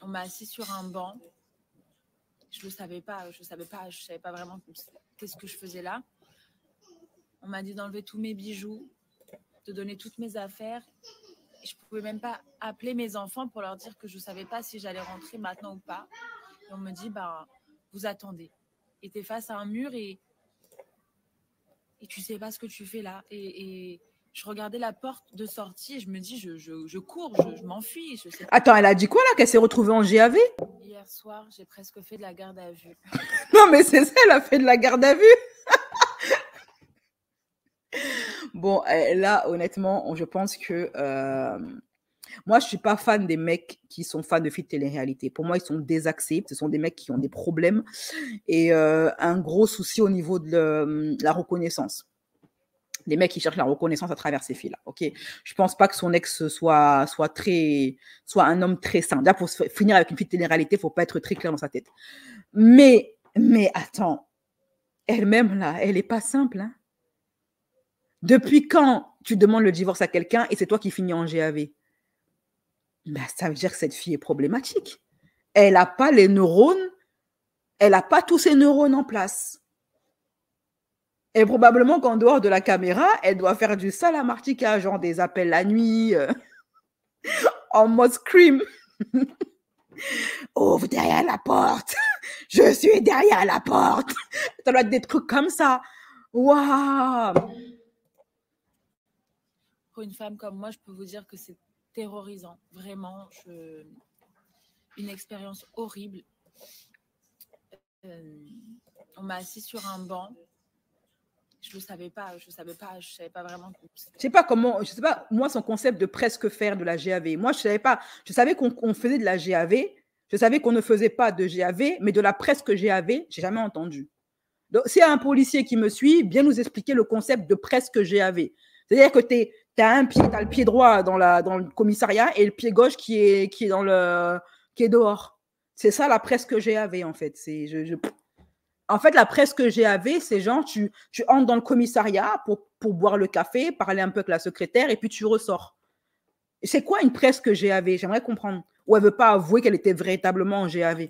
On m'a assis sur un banc. Je ne savais pas vraiment qu'est-ce que je faisais là. On m'a dit d'enlever tous mes bijoux, de donner toutes mes affaires. Et je ne pouvais même pas appeler mes enfants pour leur dire que je ne savais pas si j'allais rentrer maintenant ou pas. Et on me dit, vous attendez. Et tu es face à un mur et tu sais pas ce que tu fais là. Et je regardais la porte de sortie et je me dis, je cours, je m'enfuis. Je sais pas. Attends, elle a dit quoi là? Qu'elle s'est retrouvée en GAV? Hier soir, j'ai presque fait de la garde à vue. Non, mais c'est ça, elle a fait de la garde à vue. Bon, là, honnêtement, je pense que moi, je suis pas fan des mecs qui sont fans de films de télé-réalité. Pour moi, ils sont désaxés. Ce sont des mecs qui ont des problèmes et un gros souci au niveau de la reconnaissance. Les mecs qui cherchent la reconnaissance à travers ces filles-là. Ok, je pense pas que son ex soit un homme très sain. Là, pour finir avec une fille de télé-réalité, faut pas être très clair dans sa tête. Mais attends, elle-même là, elle est pas simple. Hein. Depuis quand tu demandes le divorce à quelqu'un et c'est toi qui finis en GAV? Ben, ça veut dire que cette fille est problématique. Elle n'a pas les neurones, elle n'a pas tous ses neurones en place. Et probablement qu'en dehors de la caméra, elle doit faire du sale à Martika, genre des appels la nuit, en mode scream. Ouvre derrière la porte. Je suis derrière la porte. Ça doit être des trucs comme ça. Waouh. Pour une femme comme moi, je peux vous dire que c'est terrorisant. Vraiment, une expérience horrible. On m'a assis sur un banc. Je ne savais pas vraiment. Je sais pas comment, je sais pas, moi, son concept de presque faire de la GAV. Moi, je savais pas. Je savais qu'on faisait de la GAV. Je savais qu'on ne faisait pas de GAV, mais de la presque GAV, j'ai jamais entendu. Donc, s'il y a un policier qui me suit, bien nous expliquer le concept de presque GAV. C'est-à-dire que tu as le pied droit dans le commissariat et le pied gauche qui est dehors. C'est ça la presque GAV, en fait. En fait, la presque GAV, c'est genre, tu entres dans le commissariat pour boire le café, parler un peu avec la secrétaire et puis tu ressors. C'est quoi une presque GAV? J'aimerais comprendre. Ou elle ne veut pas avouer qu'elle était véritablement en GAV.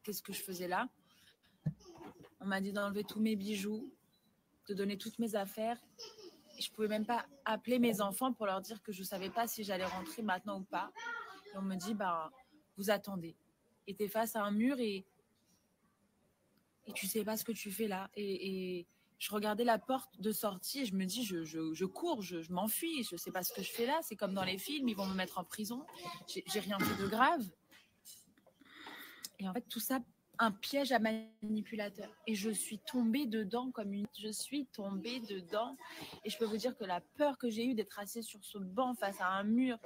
Qu'est-ce que je faisais là? On m'a dit d'enlever tous mes bijoux, de donner toutes mes affaires. Et je ne pouvais même pas appeler mes enfants pour leur dire que je ne savais pas si j'allais rentrer maintenant ou pas. Et on me dit, vous attendez. Et tu es face à un mur et tu ne sais pas ce que tu fais là. Et je regardais la porte de sortie et je me dis, je cours, je m'enfuis. Je ne sais pas ce que je fais là. C'est comme dans les films, ils vont me mettre en prison. J'ai rien fait de grave. Et en fait, tout ça, un piège à manipulateur. Et je suis tombée dedans Je suis tombée dedans. Et je peux vous dire que la peur que j'ai eue d'être assise sur ce banc face à un mur...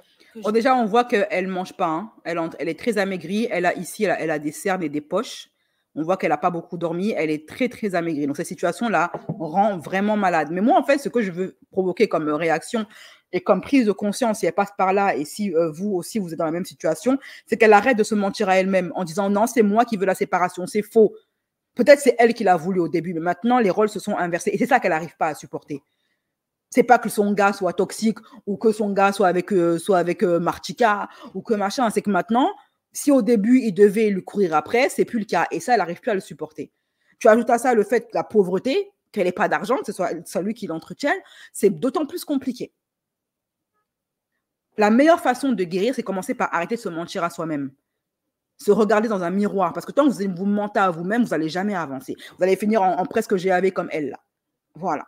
Déjà, on voit qu'elle ne mange pas. Hein. Elle est très amaigrie. Elle a des cernes et des poches. On voit qu'elle n'a pas beaucoup dormi. Elle est très, très amaigrie. Donc, cette situation-là rend vraiment malade. Mais moi, en fait, ce que je veux provoquer comme réaction et comme prise de conscience, si elle passe par là et si vous aussi, vous êtes dans la même situation, c'est qu'elle arrête de se mentir à elle-même en disant « Non, c'est moi qui veux la séparation. C'est faux. » Peut-être c'est elle qui l'a voulu au début, mais maintenant, les rôles se sont inversés. Et c'est ça qu'elle n'arrive pas à supporter. C'est pas que son gars soit toxique ou que son gars soit avec Martika ou que machin. C'est que maintenant, si au début, il devait lui courir après, c'est plus le cas. Et ça, elle n'arrive plus à le supporter. Tu ajoutes à ça le fait que la pauvreté, qu'elle n'ait pas d'argent, que ce soit lui qui l'entretienne, c'est d'autant plus compliqué. La meilleure façon de guérir, c'est commencer par arrêter de se mentir à soi-même. Se regarder dans un miroir. Parce que tant que vous mentez à vous-même, vous n'allez jamais avancer. Vous allez finir en presque GAV comme elle, là. Voilà.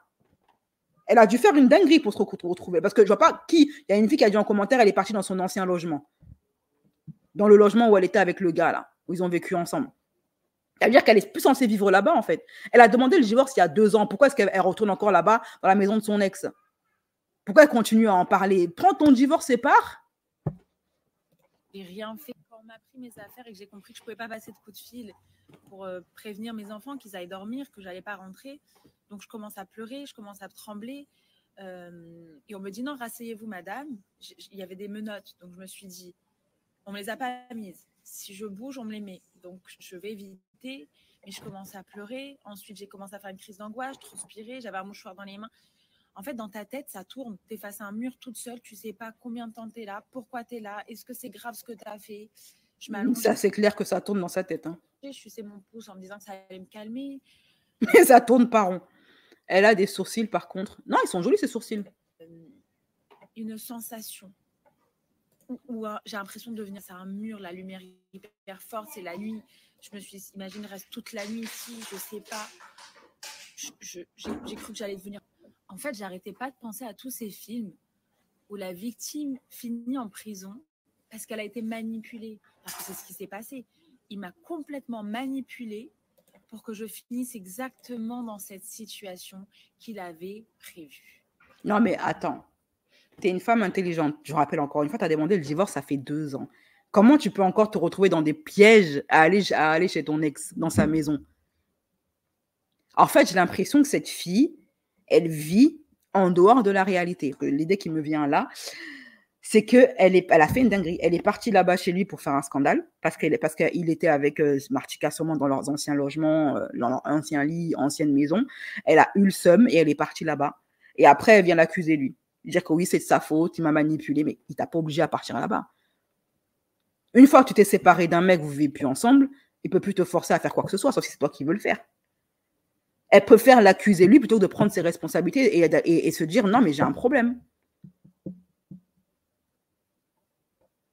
Elle a dû faire une dinguerie pour se retrouver. Parce que je ne vois pas qui. Il y a une fille qui a dit en commentaire, elle est partie dans son ancien logement. Dans le logement où elle était avec le gars, là. Où ils ont vécu ensemble. Ça veut dire qu'elle est plus censée vivre là-bas, en fait. Elle a demandé le divorce il y a 2 ans. Pourquoi est-ce qu'elle retourne encore là-bas, dans la maison de son ex? Pourquoi elle continue à en parler? Prends ton divorce et pars. J'ai rien fait. Quand on m'a pris mes affaires et que j'ai compris que je ne pouvais pas passer de coup de fil pour prévenir mes enfants qu'ils aillent dormir, que je n'allais pas rentrer. Donc, je commence à pleurer, je commence à trembler. Et on me dit, non, rasseyez-vous, madame. Il y avait des menottes. Donc, je me suis dit, on ne me les a pas mises. Si je bouge, on me les met. Donc, je vais éviter. Mais je commence à pleurer. Ensuite, j'ai commencé à faire une crise d'angoisse, transpirer. J'avais un mouchoir dans les mains. En fait, dans ta tête, ça tourne. Tu es face à un mur toute seule. Tu ne sais pas combien de temps tu es là, pourquoi tu es là. Est-ce que c'est grave ce que tu as fait? Je m'allonge. Ça, c'est clair que ça tourne dans sa tête. Hein. Je suçais mon pouce en me disant que ça allait me calmer. Mais ça tourne pas rond. Elle a des sourcils, par contre. Non, ils sont jolis, ces sourcils. Une sensation où j'ai l'impression de devenir... C'est un mur, la lumière hyper forte, c'est la nuit. Je me suis dit, imagine, reste toute la nuit ici, je sais pas. J'ai cru que j'allais devenir... En fait, j'arrêtais pas de penser à tous ces films où la victime finit en prison parce qu'elle a été manipulée. Parce que c'est ce qui s'est passé. Il m'a complètement manipulée pour que je finisse exactement dans cette situation qu'il avait prévue. Non, mais attends. Tu es une femme intelligente. Je rappelle encore une fois, tu as demandé le divorce, ça fait 2 ans. Comment tu peux encore te retrouver dans des pièges à aller chez ton ex, dans sa maison? En fait, j'ai l'impression que cette fille, elle vit en dehors de la réalité. L'idée qui me vient là, c'est qu'elle a fait une dinguerie. Elle est partie là-bas chez lui pour faire un scandale, parce qu'il était avec Martika sûrement dans leurs anciens logements, dans leur ancien lit, ancienne maison. Elle a eu le seum et elle est partie là-bas. Et après, elle vient l'accuser lui. Dire que oui, c'est de sa faute, il m'a manipulé, mais il t'a pas obligé à partir là-bas. Une fois que tu t'es séparé d'un mec, vous ne vivez plus ensemble, il ne peut plus te forcer à faire quoi que ce soit, sauf si c'est toi qui veux le faire. Elle préfère l'accuser lui plutôt que de prendre ses responsabilités et se dire non, mais j'ai un problème.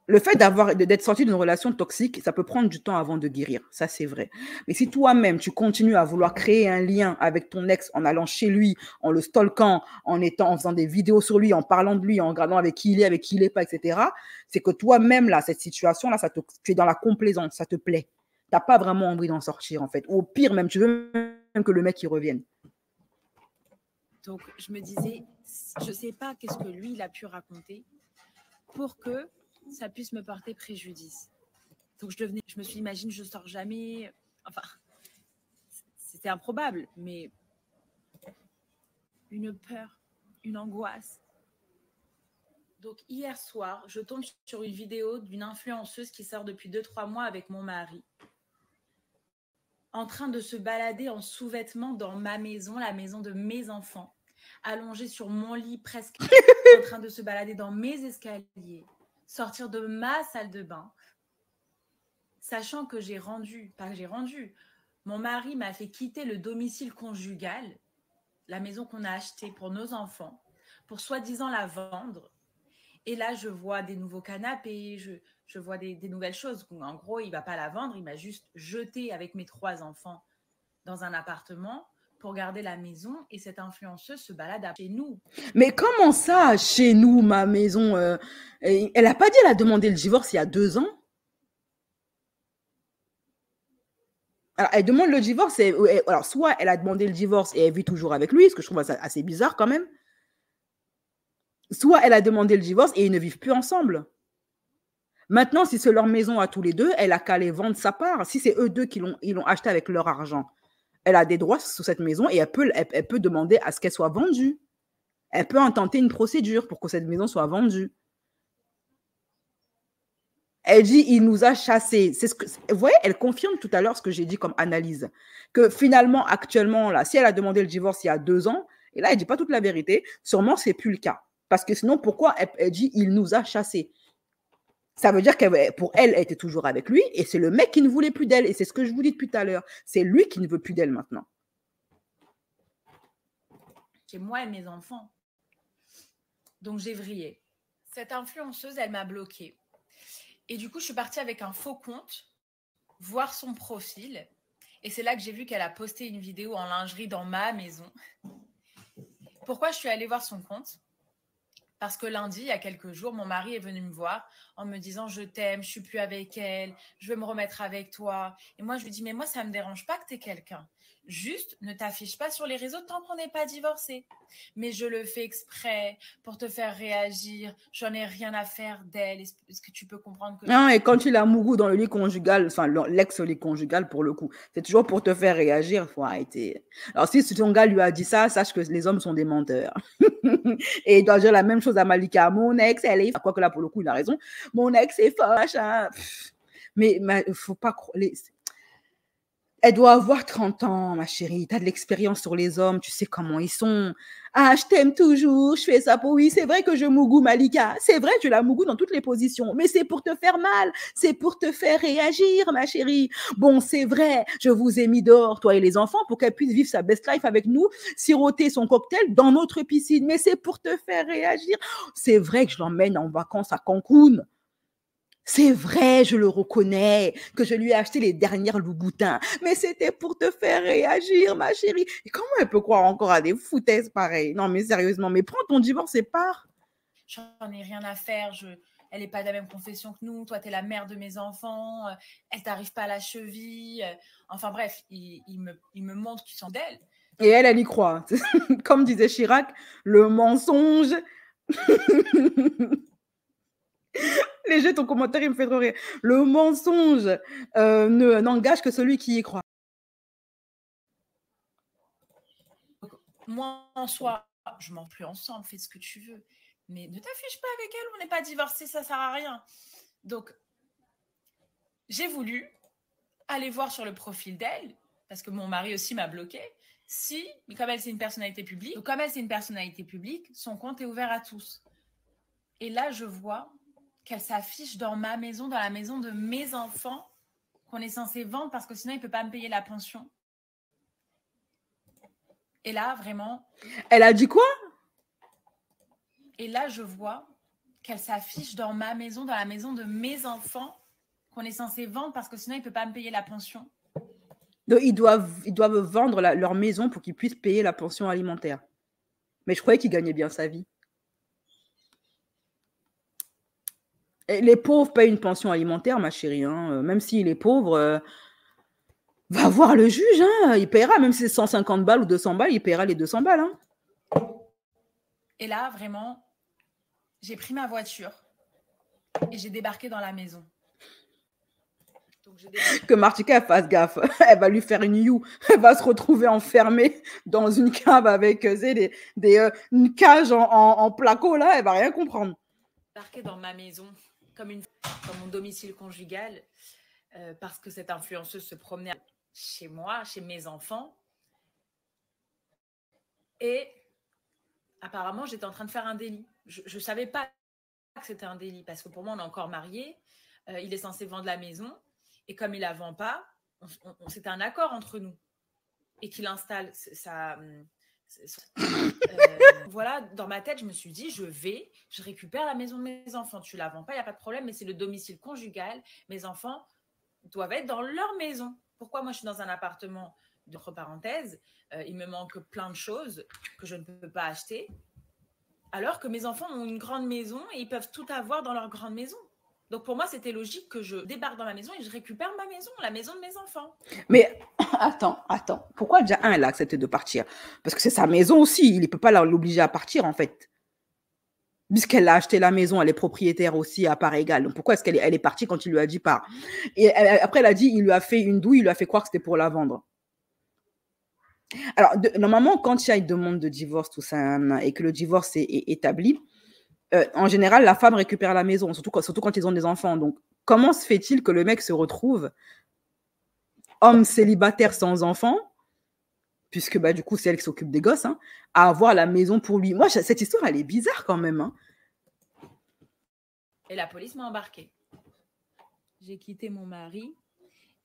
Le fait d'être sorti d'une relation toxique, ça peut prendre du temps avant de guérir. Ça, c'est vrai. Mais si toi-même, tu continues à vouloir créer un lien avec ton ex en allant chez lui, en le stalkant, en faisant des vidéos sur lui, en parlant de lui, en regardant avec qui il est pas, etc., c'est que toi-même, là, cette situation-là, tu es dans la complaisance, ça te plaît. Tu n'as pas vraiment envie d'en sortir, en fait. Ou au pire, même, tu veux même que le mec, il revienne. Donc, je me disais, je ne sais pas qu'est-ce que lui, il a pu raconter pour que ça puisse me porter préjudice. Donc, je me suis dit, imagine, je ne sors jamais. Enfin, c'était improbable, mais une peur, une angoisse. Donc, hier soir, je tombe sur une vidéo d'une influenceuse qui sort depuis 2-3 mois avec mon mari, en train de se balader en sous-vêtements dans ma maison, la maison de mes enfants, allongée sur mon lit presque, en train de se balader dans mes escaliers, sortir de ma salle de bain, sachant que mon mari m'a fait quitter le domicile conjugal, la maison qu'on a achetée pour nos enfants, pour soi-disant la vendre. Et là, je vois des nouveaux canapés, je vois des nouvelles choses. En gros, il ne va pas la vendre, il m'a juste jeté avec mes 3 enfants dans un appartement pour garder la maison. Et cette influenceuse se balade chez nous. Mais comment ça, chez nous, ma maison elle n'a pas dit qu'elle a demandé le divorce il y a 2 ans? Alors, elle demande le divorce. Alors, soit elle a demandé le divorce et elle vit toujours avec lui, ce que je trouve assez bizarre quand même. Soit elle a demandé le divorce et ils ne vivent plus ensemble. Maintenant, si c'est leur maison à tous les deux, elle a qu'à les vendre sa part. Si c'est eux deux qui l'ont acheté avec leur argent, elle a des droits sur cette maison et elle peut demander à ce qu'elle soit vendue. Elle peut intenter une procédure pour que cette maison soit vendue. Elle dit, il nous a chassés. Vous voyez, elle confirme tout à l'heure ce que j'ai dit comme analyse. Que finalement, actuellement, là, si elle a demandé le divorce il y a 2 ans, et là, elle ne dit pas toute la vérité, sûrement, ce n'est plus le cas. Parce que sinon, pourquoi elle dit, il nous a chassés? Ça veut dire que pour elle, elle était toujours avec lui et c'est le mec qui ne voulait plus d'elle. Et c'est ce que je vous dis depuis tout à l'heure. C'est lui qui ne veut plus d'elle maintenant. Chez moi et mes enfants. Donc, j'ai vrillé. Cette influenceuse, elle m'a bloquée. Et du coup, je suis partie avec un faux compte, voir son profil. Et c'est là que j'ai vu qu'elle a posté une vidéo en lingerie dans ma maison. Pourquoi je suis allée voir son compte ? Parce que lundi, il y a quelques jours, mon mari est venu me voir en me disant « Je t'aime, je ne suis plus avec elle, je veux me remettre avec toi. » Et moi, je lui dis « Mais moi, ça ne me dérange pas que tu aies quelqu'un. Juste, ne t'affiche pas sur les réseaux tant qu'on n'est pas divorcé. Mais je le fais exprès pour te faire réagir. J'en ai rien à faire d'elle. Est-ce que tu peux comprendre que… » Non, et quand il a mougou dans le lit conjugal, enfin l'ex-lit conjugal pour le coup, c'est toujours pour te faire réagir. Il faut arrêter. Alors si ton gars lui a dit ça, sache que les hommes sont des menteurs. Et il doit dire la même chose à Malika. Mon ex, elle est… Quoique là, pour le coup, il a raison. Mon ex est fort, machin. Mais il ne faut pas… Elle doit avoir 30 ans, ma chérie. Tu as de l'expérience sur les hommes. Tu sais comment ils sont. Ah, je t'aime toujours. Je fais ça pour… Oui, c'est vrai que je mougou, Malika. C'est vrai, je la mougou dans toutes les positions. Mais c'est pour te faire mal. C'est pour te faire réagir, ma chérie. Bon, c'est vrai. Je vous ai mis dehors, toi et les enfants, pour qu'elle puisse vivre sa best life avec nous, siroter son cocktail dans notre piscine. Mais c'est pour te faire réagir. C'est vrai que je l'emmène en vacances à Cancun. C'est vrai, je le reconnais, que je lui ai acheté les dernières Louboutins. Mais c'était pour te faire réagir, ma chérie. Et comment elle peut croire encore à des foutaises pareilles? Non, mais sérieusement, mais prends ton divorce et pars. J'en ai rien à faire. Elle n'est pas de la même confession que nous. Toi, tu es la mère de mes enfants. Elle t'arrive pas à la cheville. Enfin bref, il me montre qu'il s'en d'elle. Et elle y croit. Comme disait Chirac, le mensonge. Léger, ton commentaire, il me fait trop rire. Le mensonge n'engage que celui qui y croit. Moi, en soi, je m'en plus ensemble, fais ce que tu veux. Mais ne t'affiche pas avec elle, on n'est pas divorcés, ça sert à rien. Donc, j'ai voulu aller voir sur le profil d'elle, parce que mon mari aussi m'a bloqué. Si, mais comme elle, c'est une personnalité publique, donc comme elle, c'est une personnalité publique, son compte est ouvert à tous. Et là, je vois qu'elle s'affiche dans ma maison, dans la maison de mes enfants, qu'on est censé vendre parce que sinon, il ne peut pas me payer la pension. Et là, vraiment... Elle a dit quoi? Et là, je vois qu'elle s'affiche dans ma maison, dans la maison de mes enfants, qu'on est censé vendre parce que sinon, il ne peut pas me payer la pension. Donc, ils doivent vendre leur maison pour qu'ils puissent payer la pension alimentaire. Mais je croyais qu'ils gagnaient bien sa vie. Et les pauvres payent une pension alimentaire, ma chérie. Hein. Même s'il est pauvre, va voir le juge. Hein. Il paiera, même si c'est 150 balles ou 200 balles, il paiera les 200 balles. Hein. Et là, vraiment, j'ai pris ma voiture et j'ai débarqué dans la maison. Donc, que Martika fasse gaffe. Elle va lui faire une you. Elle va se retrouver enfermée dans une cave avec une cage en placo. Là, elle va rien comprendre. Débarqué dans ma maison comme mon domicile conjugal parce que cette influenceuse se promenait chez moi, chez mes enfants. Et apparemment, j'étais en train de faire un délit. Je ne savais pas que c'était un délit parce que pour moi, on est encore mariés. Il est censé vendre la maison. Et comme il ne la vend pas, c'était un accord entre nous. Et qu'il installe voilà, dans ma tête, je me suis dit, je récupère la maison de mes enfants. Tu ne la vends pas, il n'y a pas de problème, mais c'est le domicile conjugal. Mes enfants doivent être dans leur maison. Pourquoi moi, je suis dans un appartement, entre parenthèses, il me manque plein de choses que je ne peux pas acheter, alors que mes enfants ont une grande maison et ils peuvent tout avoir dans leur grande maison. Donc, pour moi, c'était logique que je débarque dans ma maison et je récupère ma maison, la maison de mes enfants. Mais attends. Pourquoi déjà elle a accepté de partir? Parce que c'est sa maison aussi. Il ne peut pas l'obliger à partir, en fait. Puisqu'elle a acheté la maison, elle est propriétaire aussi à part égale. Donc, pourquoi est-ce qu'elle est partie quand il lui a dit pars? Et après, elle a dit, il lui a fait une douille, il lui a fait croire que c'était pour la vendre. Alors, normalement, quand il y a une demande de divorce, tout ça, et que le divorce est établi, en général, la femme récupère la maison, surtout quand ils ont des enfants. Donc, comment se fait-il que le mec se retrouve homme célibataire sans enfant, puisque du coup, c'est elle qui s'occupe des gosses, hein, à avoir la maison pour lui? Moi, cette histoire, elle est bizarre quand même. Hein. Et la police m'a embarquée. J'ai quitté mon mari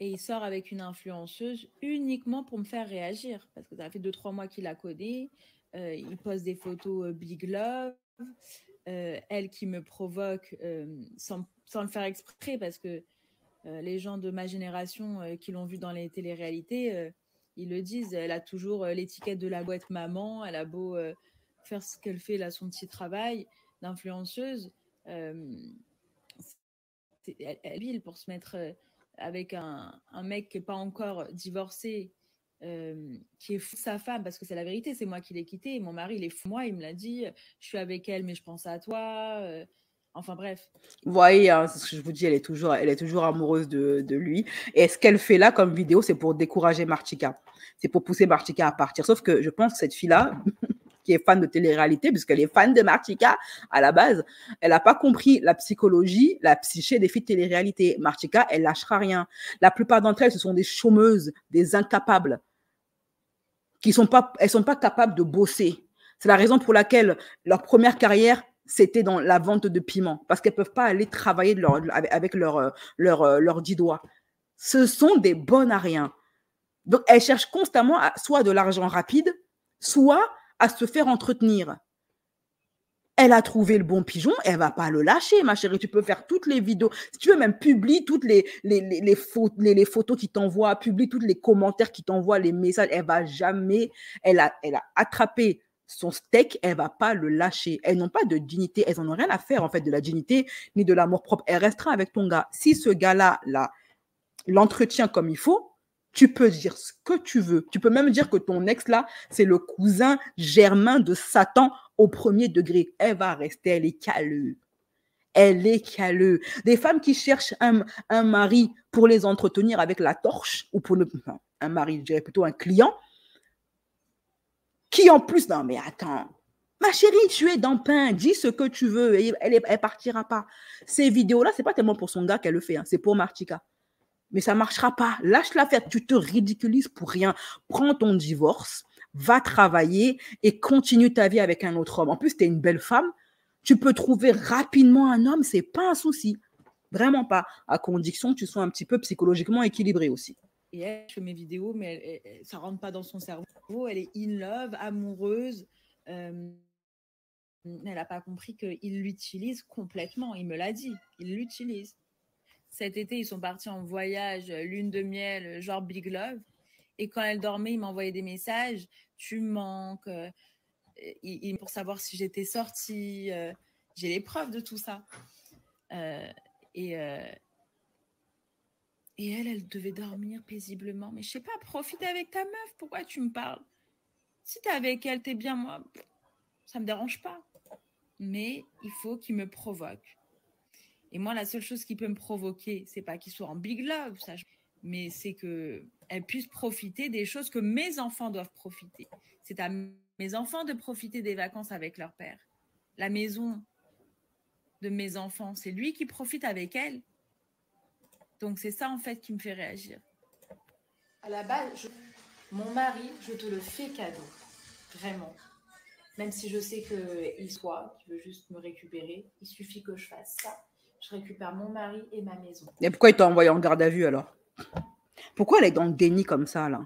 et il sort avec une influenceuse uniquement pour me faire réagir. Parce que ça fait 2-3 mois qu'il la connaît. Il poste des photos Big Love. Elle qui me provoque sans le faire exprès, parce que les gens de ma génération qui l'ont vue dans les téléréalités, ils le disent, elle a toujours l'étiquette de la boîte maman, elle a beau faire ce qu'elle fait là, son petit travail d'influenceuse, elle ville pour se mettre avec un mec qui n'est pas encore divorcé, qui est fou de sa femme, parce que c'est la vérité, c'est moi qui l'ai quitté, mon mari il est fou, moi il me l'a dit, je suis avec elle mais je pense à toi, enfin bref. Vous voyez, hein, c'est ce que je vous dis, elle est toujours amoureuse de lui, et ce qu'elle fait là comme vidéo, c'est pour décourager Martika, c'est pour pousser Martika à partir, sauf que je pense que cette fille-là qui est fan de télé-réalité, puisqu'elle est fan de Martika à la base, elle n'a pas compris la psychologie, la psyché des filles de télé-réalité. Martika, elle lâchera rien. La plupart d'entre elles, ce sont des chômeuses, des incapables, elles sont pas capables de bosser. C'est la raison pour laquelle leur première carrière, c'était dans la vente de piments, parce qu'elles peuvent pas aller travailler avec leurs 10 doigts. Ce sont des bonnes à rien. Donc, elles cherchent constamment soit de l'argent rapide, soit à se faire entretenir. Elle a trouvé le bon pigeon, elle va pas le lâcher, ma chérie. Tu peux faire toutes les vidéos. Si tu veux, même publie toutes les photos qui t'envoient, publie tous les commentaires qui t'envoient, les messages. Elle va jamais, elle a attrapé son steak, elle va pas le lâcher. Elles n'ont pas de dignité, elles en ont rien à faire, en fait, de la dignité, ni de l'amour propre. Elle restera avec ton gars. Si ce gars-là, l'entretient comme il faut, tu peux dire ce que tu veux. Tu peux même dire que ton ex, là, c'est le cousin germain de Satan au premier degré. Elle va rester, elle est caleuse. Elle est caleuse. Des femmes qui cherchent un mari pour les entretenir avec la torche, ou pour un mari, je dirais plutôt un client, qui en plus, non mais attends, ma chérie, tu es dans le pain, dis ce que tu veux, et elle partira pas. Ces vidéos-là, c'est pas tellement pour son gars qu'elle le fait, hein, c'est pour Martika. Mais ça marchera pas. Lâche-la faire. Tu te ridiculises pour rien. Prends ton divorce, va travailler et continue ta vie avec un autre homme. En plus, tu es une belle femme. Tu peux trouver rapidement un homme. C'est pas un souci. Vraiment pas. À condition que tu sois un petit peu psychologiquement équilibré aussi. Et elle, je fais mes vidéos, mais ça rentre pas dans son cerveau. Elle est in love, amoureuse. Elle n'a pas compris qu'il l'utilise complètement. Il me l'a dit. Il l'utilise. Cet été, ils sont partis en voyage, lune de miel, genre Big Love. Et quand elle dormait, il m'envoyait des messages. Tu me manques. Pour savoir si j'étais sortie. J'ai les preuves de tout ça. Et elle devait dormir paisiblement. Mais je sais pas, profite avec ta meuf. Pourquoi tu me parles? Si t'es avec elle, t'es bien, moi. Ça me dérange pas. Mais il faut qu'il me provoque. Et moi, la seule chose qui peut me provoquer, c'est pas qu'il soit en big love, ça, mais c'est qu'elle puisse profiter des choses que mes enfants doivent profiter. C'est à mes enfants de profiter des vacances avec leur père. La maison de mes enfants, c'est lui qui profite avec elle. Donc, c'est ça, en fait, qui me fait réagir. À la base, mon mari, je te le fais cadeau. Vraiment. Même si je sais qu'il veut juste me récupérer, il suffit que je fasse ça. Je récupère mon mari et ma maison. Et pourquoi il t'a envoyé en garde à vue alors? Pourquoi elle est dans le déni comme ça là?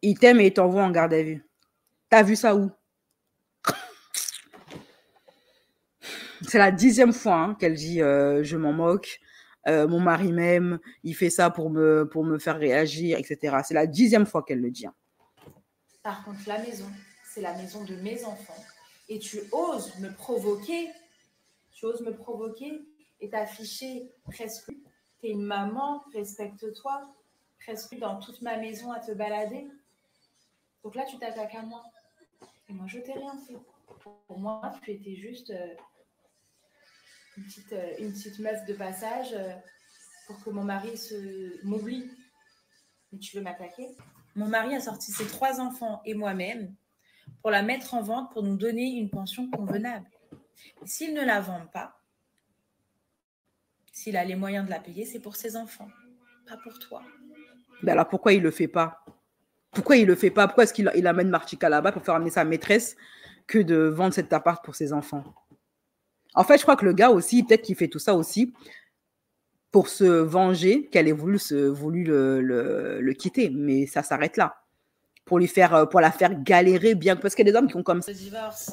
Il t'aime et il t'envoie en garde à vue. T'as vu ça où? C'est la 10e fois hein, qu'elle dit je m'en moque, mon mari m'aime, il fait ça pour me faire réagir, etc. C'est la 10e fois qu'elle le dit. Hein. Par contre, la maison, c'est la maison de mes enfants. Et tu oses me provoquer. Tu oses me provoquer et t'afficher presque. T'es une maman, respecte-toi. Presque dans toute ma maison à te balader. Donc là, tu t'attaques à moi. Et moi, je t'ai rien fait. Pour moi, tu étais juste une petite meuf de passage pour que mon mari m'oublie. Mais tu veux m'attaquer? Mon mari a sorti ses 3 enfants et moi-même pour la mettre en vente pour nous donner une pension convenable. S'il ne la vend pas, s'il a les moyens de la payer, c'est pour ses enfants, pas pour toi. Mais alors pourquoi il ne le fait pas? Pourquoi il le fait pas? Pourquoi est-ce qu'il amène Martika là-bas pour faire amener sa maîtresse que de vendre cet appart pour ses enfants? En fait, je crois que le gars aussi, peut-être qu'il fait tout ça aussi pour se venger qu'elle ait voulu le quitter. Mais ça s'arrête là. Pour la faire galérer bien. Parce qu'il y a des hommes qui ont comme ça. Le divorce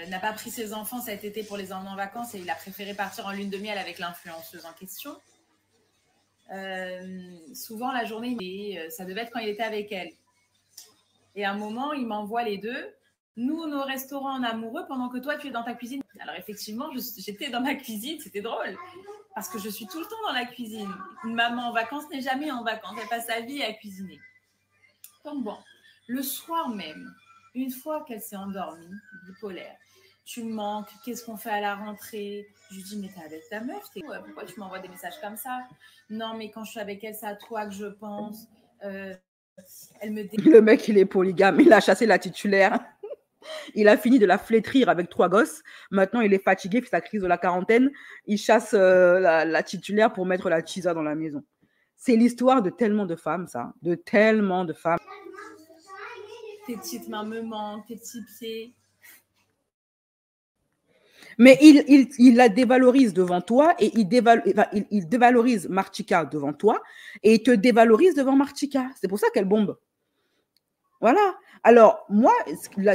n'a pas pris ses enfants cet été pour les emmener en vacances et il a préféré partir en lune de miel avec l'influenceuse en question. Souvent, la journée, ça devait être quand il était avec elle. Et à un moment, il m'envoie les deux. Nous, nos restaurants en amoureux pendant que toi, tu es dans ta cuisine. Alors effectivement, j'étais dans ma cuisine. C'était drôle. Parce que je suis tout le temps dans la cuisine. Une maman en vacances n'est jamais en vacances. Elle passe sa vie à cuisiner. Donc bon, le soir même, une fois qu'elle s'est endormie, bipolaire, tu me manques, qu'est-ce qu'on fait à la rentrée? Je lui dis, mais t'es avec ta meuf, pourquoi tu m'envoies des messages comme ça? Non, mais quand je suis avec elle, c'est à toi que je pense. Elle me dit... Le mec, il est polygame, il a chassé la titulaire. Il a fini de la flétrir avec 3 gosses. Maintenant, il est fatigué, fait sa crise de la quarantaine. Il chasse la titulaire pour mettre la chisa dans la maison. C'est l'histoire de tellement de femmes, ça. De tellement de femmes. Tes petites mains me manquent, tes petits pieds. Mais il la dévalorise devant toi et il dévalorise Martika devant toi et il te dévalorise devant Martika. C'est pour ça qu'elle bombe. Voilà. Alors, moi,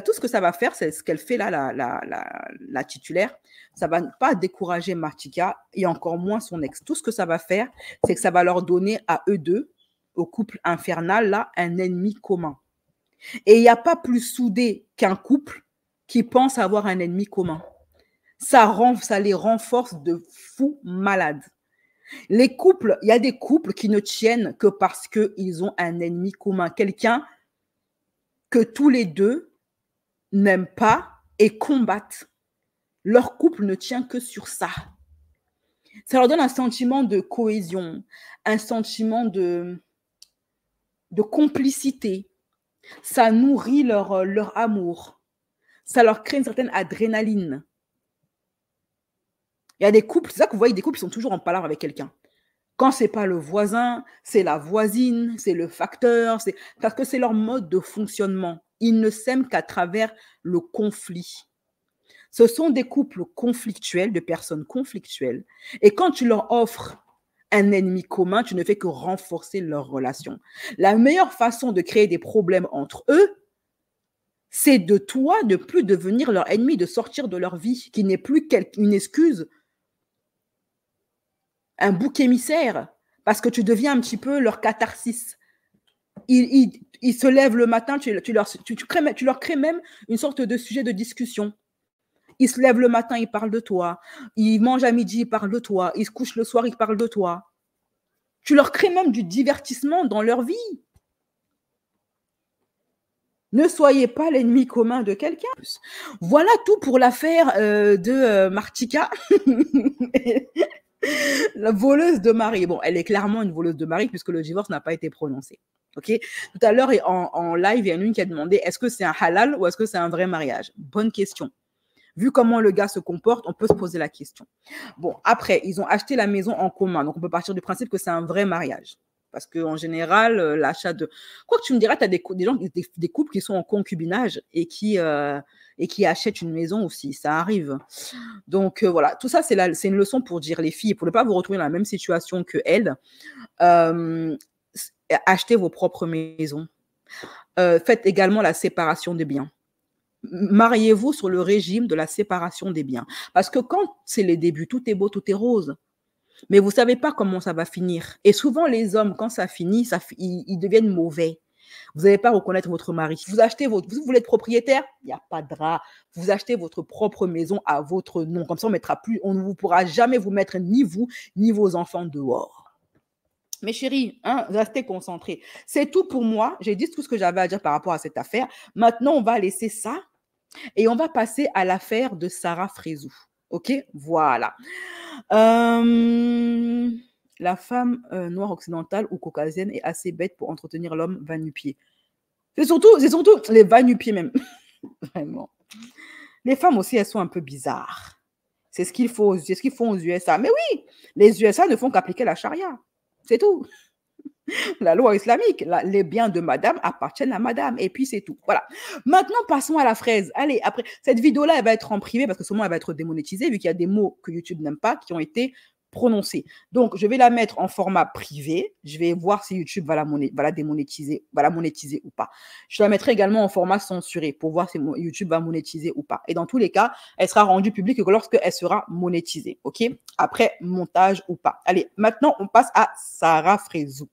tout ce que ça va faire, c'est ce qu'elle fait là, la titulaire. Ça va pas décourager Martika et encore moins son ex. Tout ce que ça va faire, c'est que ça va leur donner à eux deux, au couple infernal, là, un ennemi commun. Et il n'y a pas plus soudé qu'un couple qui pense avoir un ennemi commun. Ça les renforce de fous malades. Les couples, il y a des couples qui ne tiennent que parce qu'ils ont un ennemi commun. Quelqu'un que tous les deux n'aiment pas et combattent. Leur couple ne tient que sur ça. Ça leur donne un sentiment de cohésion, un sentiment de complicité. Ça nourrit leur amour. Ça leur crée une certaine adrénaline. Il y a des couples, c'est ça que vous voyez, des couples qui sont toujours en palabre avec quelqu'un. Quand ce n'est pas le voisin, c'est la voisine, c'est le facteur, parce que c'est leur mode de fonctionnement. Ils ne s'aiment qu'à travers le conflit. Ce sont des couples conflictuels, de personnes conflictuelles. Et quand tu leur offres un ennemi commun, tu ne fais que renforcer leur relation. La meilleure façon de créer des problèmes entre eux, c'est de toi de plus devenir leur ennemi, de sortir de leur vie, qui n'est plus une excuse, un bouc émissaire, parce que tu deviens un petit peu leur catharsis. Ils se lèvent le matin, tu leur crées même une sorte de sujet de discussion. Ils se lèvent le matin, ils parlent de toi. Ils mangent à midi, ils parlent de toi. Ils se couchent le soir, ils parlent de toi. Tu leur crées même du divertissement dans leur vie. Ne soyez pas l'ennemi commun de quelqu'un. Voilà tout pour l'affaire de Martika, la voleuse de mari. Bon, elle est clairement une voleuse de mari puisque le divorce n'a pas été prononcé. Okay. Tout à l'heure, en live, il y en a une qui a demandé est-ce que c'est un halal ou est-ce que c'est un vrai mariage? Bonne question. Vu comment le gars se comporte, on peut se poser la question. Bon, après, ils ont acheté la maison en commun. Donc, on peut partir du principe que c'est un vrai mariage. Parce qu'en général, l'achat de... Quoi que tu me diras, tu as des couples qui sont en concubinage et qui achètent une maison aussi. Ça arrive. Donc, voilà. Tout ça, c'est une leçon pour dire, les filles, pour ne pas vous retrouver dans la même situation qu'elles, achetez vos propres maisons. Faites également la séparation des biens. Mariez-vous sur le régime de la séparation des biens. Parce que quand c'est les débuts, tout est beau, tout est rose. Mais vous ne savez pas comment ça va finir. Et souvent, les hommes, quand ça finit, ils deviennent mauvais. Vous n'allez pas reconnaître votre mari. Vous voulez être propriétaire, il n'y a pas de drap. Vous achetez votre propre maison à votre nom. Comme ça, on ne vous pourra jamais vous mettre ni vous, ni vos enfants dehors. Mes chéris, restez concentrés. C'est tout pour moi. J'ai dit tout ce que j'avais à dire par rapport à cette affaire. Maintenant, on va laisser ça et on va passer à l'affaire de Sarah Frézou. OK? Voilà. La femme noire occidentale ou caucasienne est assez bête pour entretenir l'homme va-nu-pied. C'est surtout les va-nu-pieds même. Vraiment. Les femmes aussi, elles sont un peu bizarres. C'est ce qu'ils font aux USA. Mais oui, les USA ne font qu'appliquer la charia. C'est tout. La loi islamique, les biens de madame appartiennent à madame. Et puis, c'est tout. Voilà. Maintenant, passons à la fraise. Allez, après, cette vidéo-là, elle va être en privé parce que sûrement, elle va être démonétisée vu qu'il y a des mots que YouTube n'aime pas qui ont été prononcés. Donc, je vais la mettre en format privé. Je vais voir si YouTube va la monétiser ou pas. Je la mettrai également en format censuré pour voir si YouTube va monétiser ou pas. Et dans tous les cas, elle sera rendue publique lorsqu'elle sera monétisée. OK? Après, montage ou pas. Allez, maintenant, on passe à Sarah Frézou.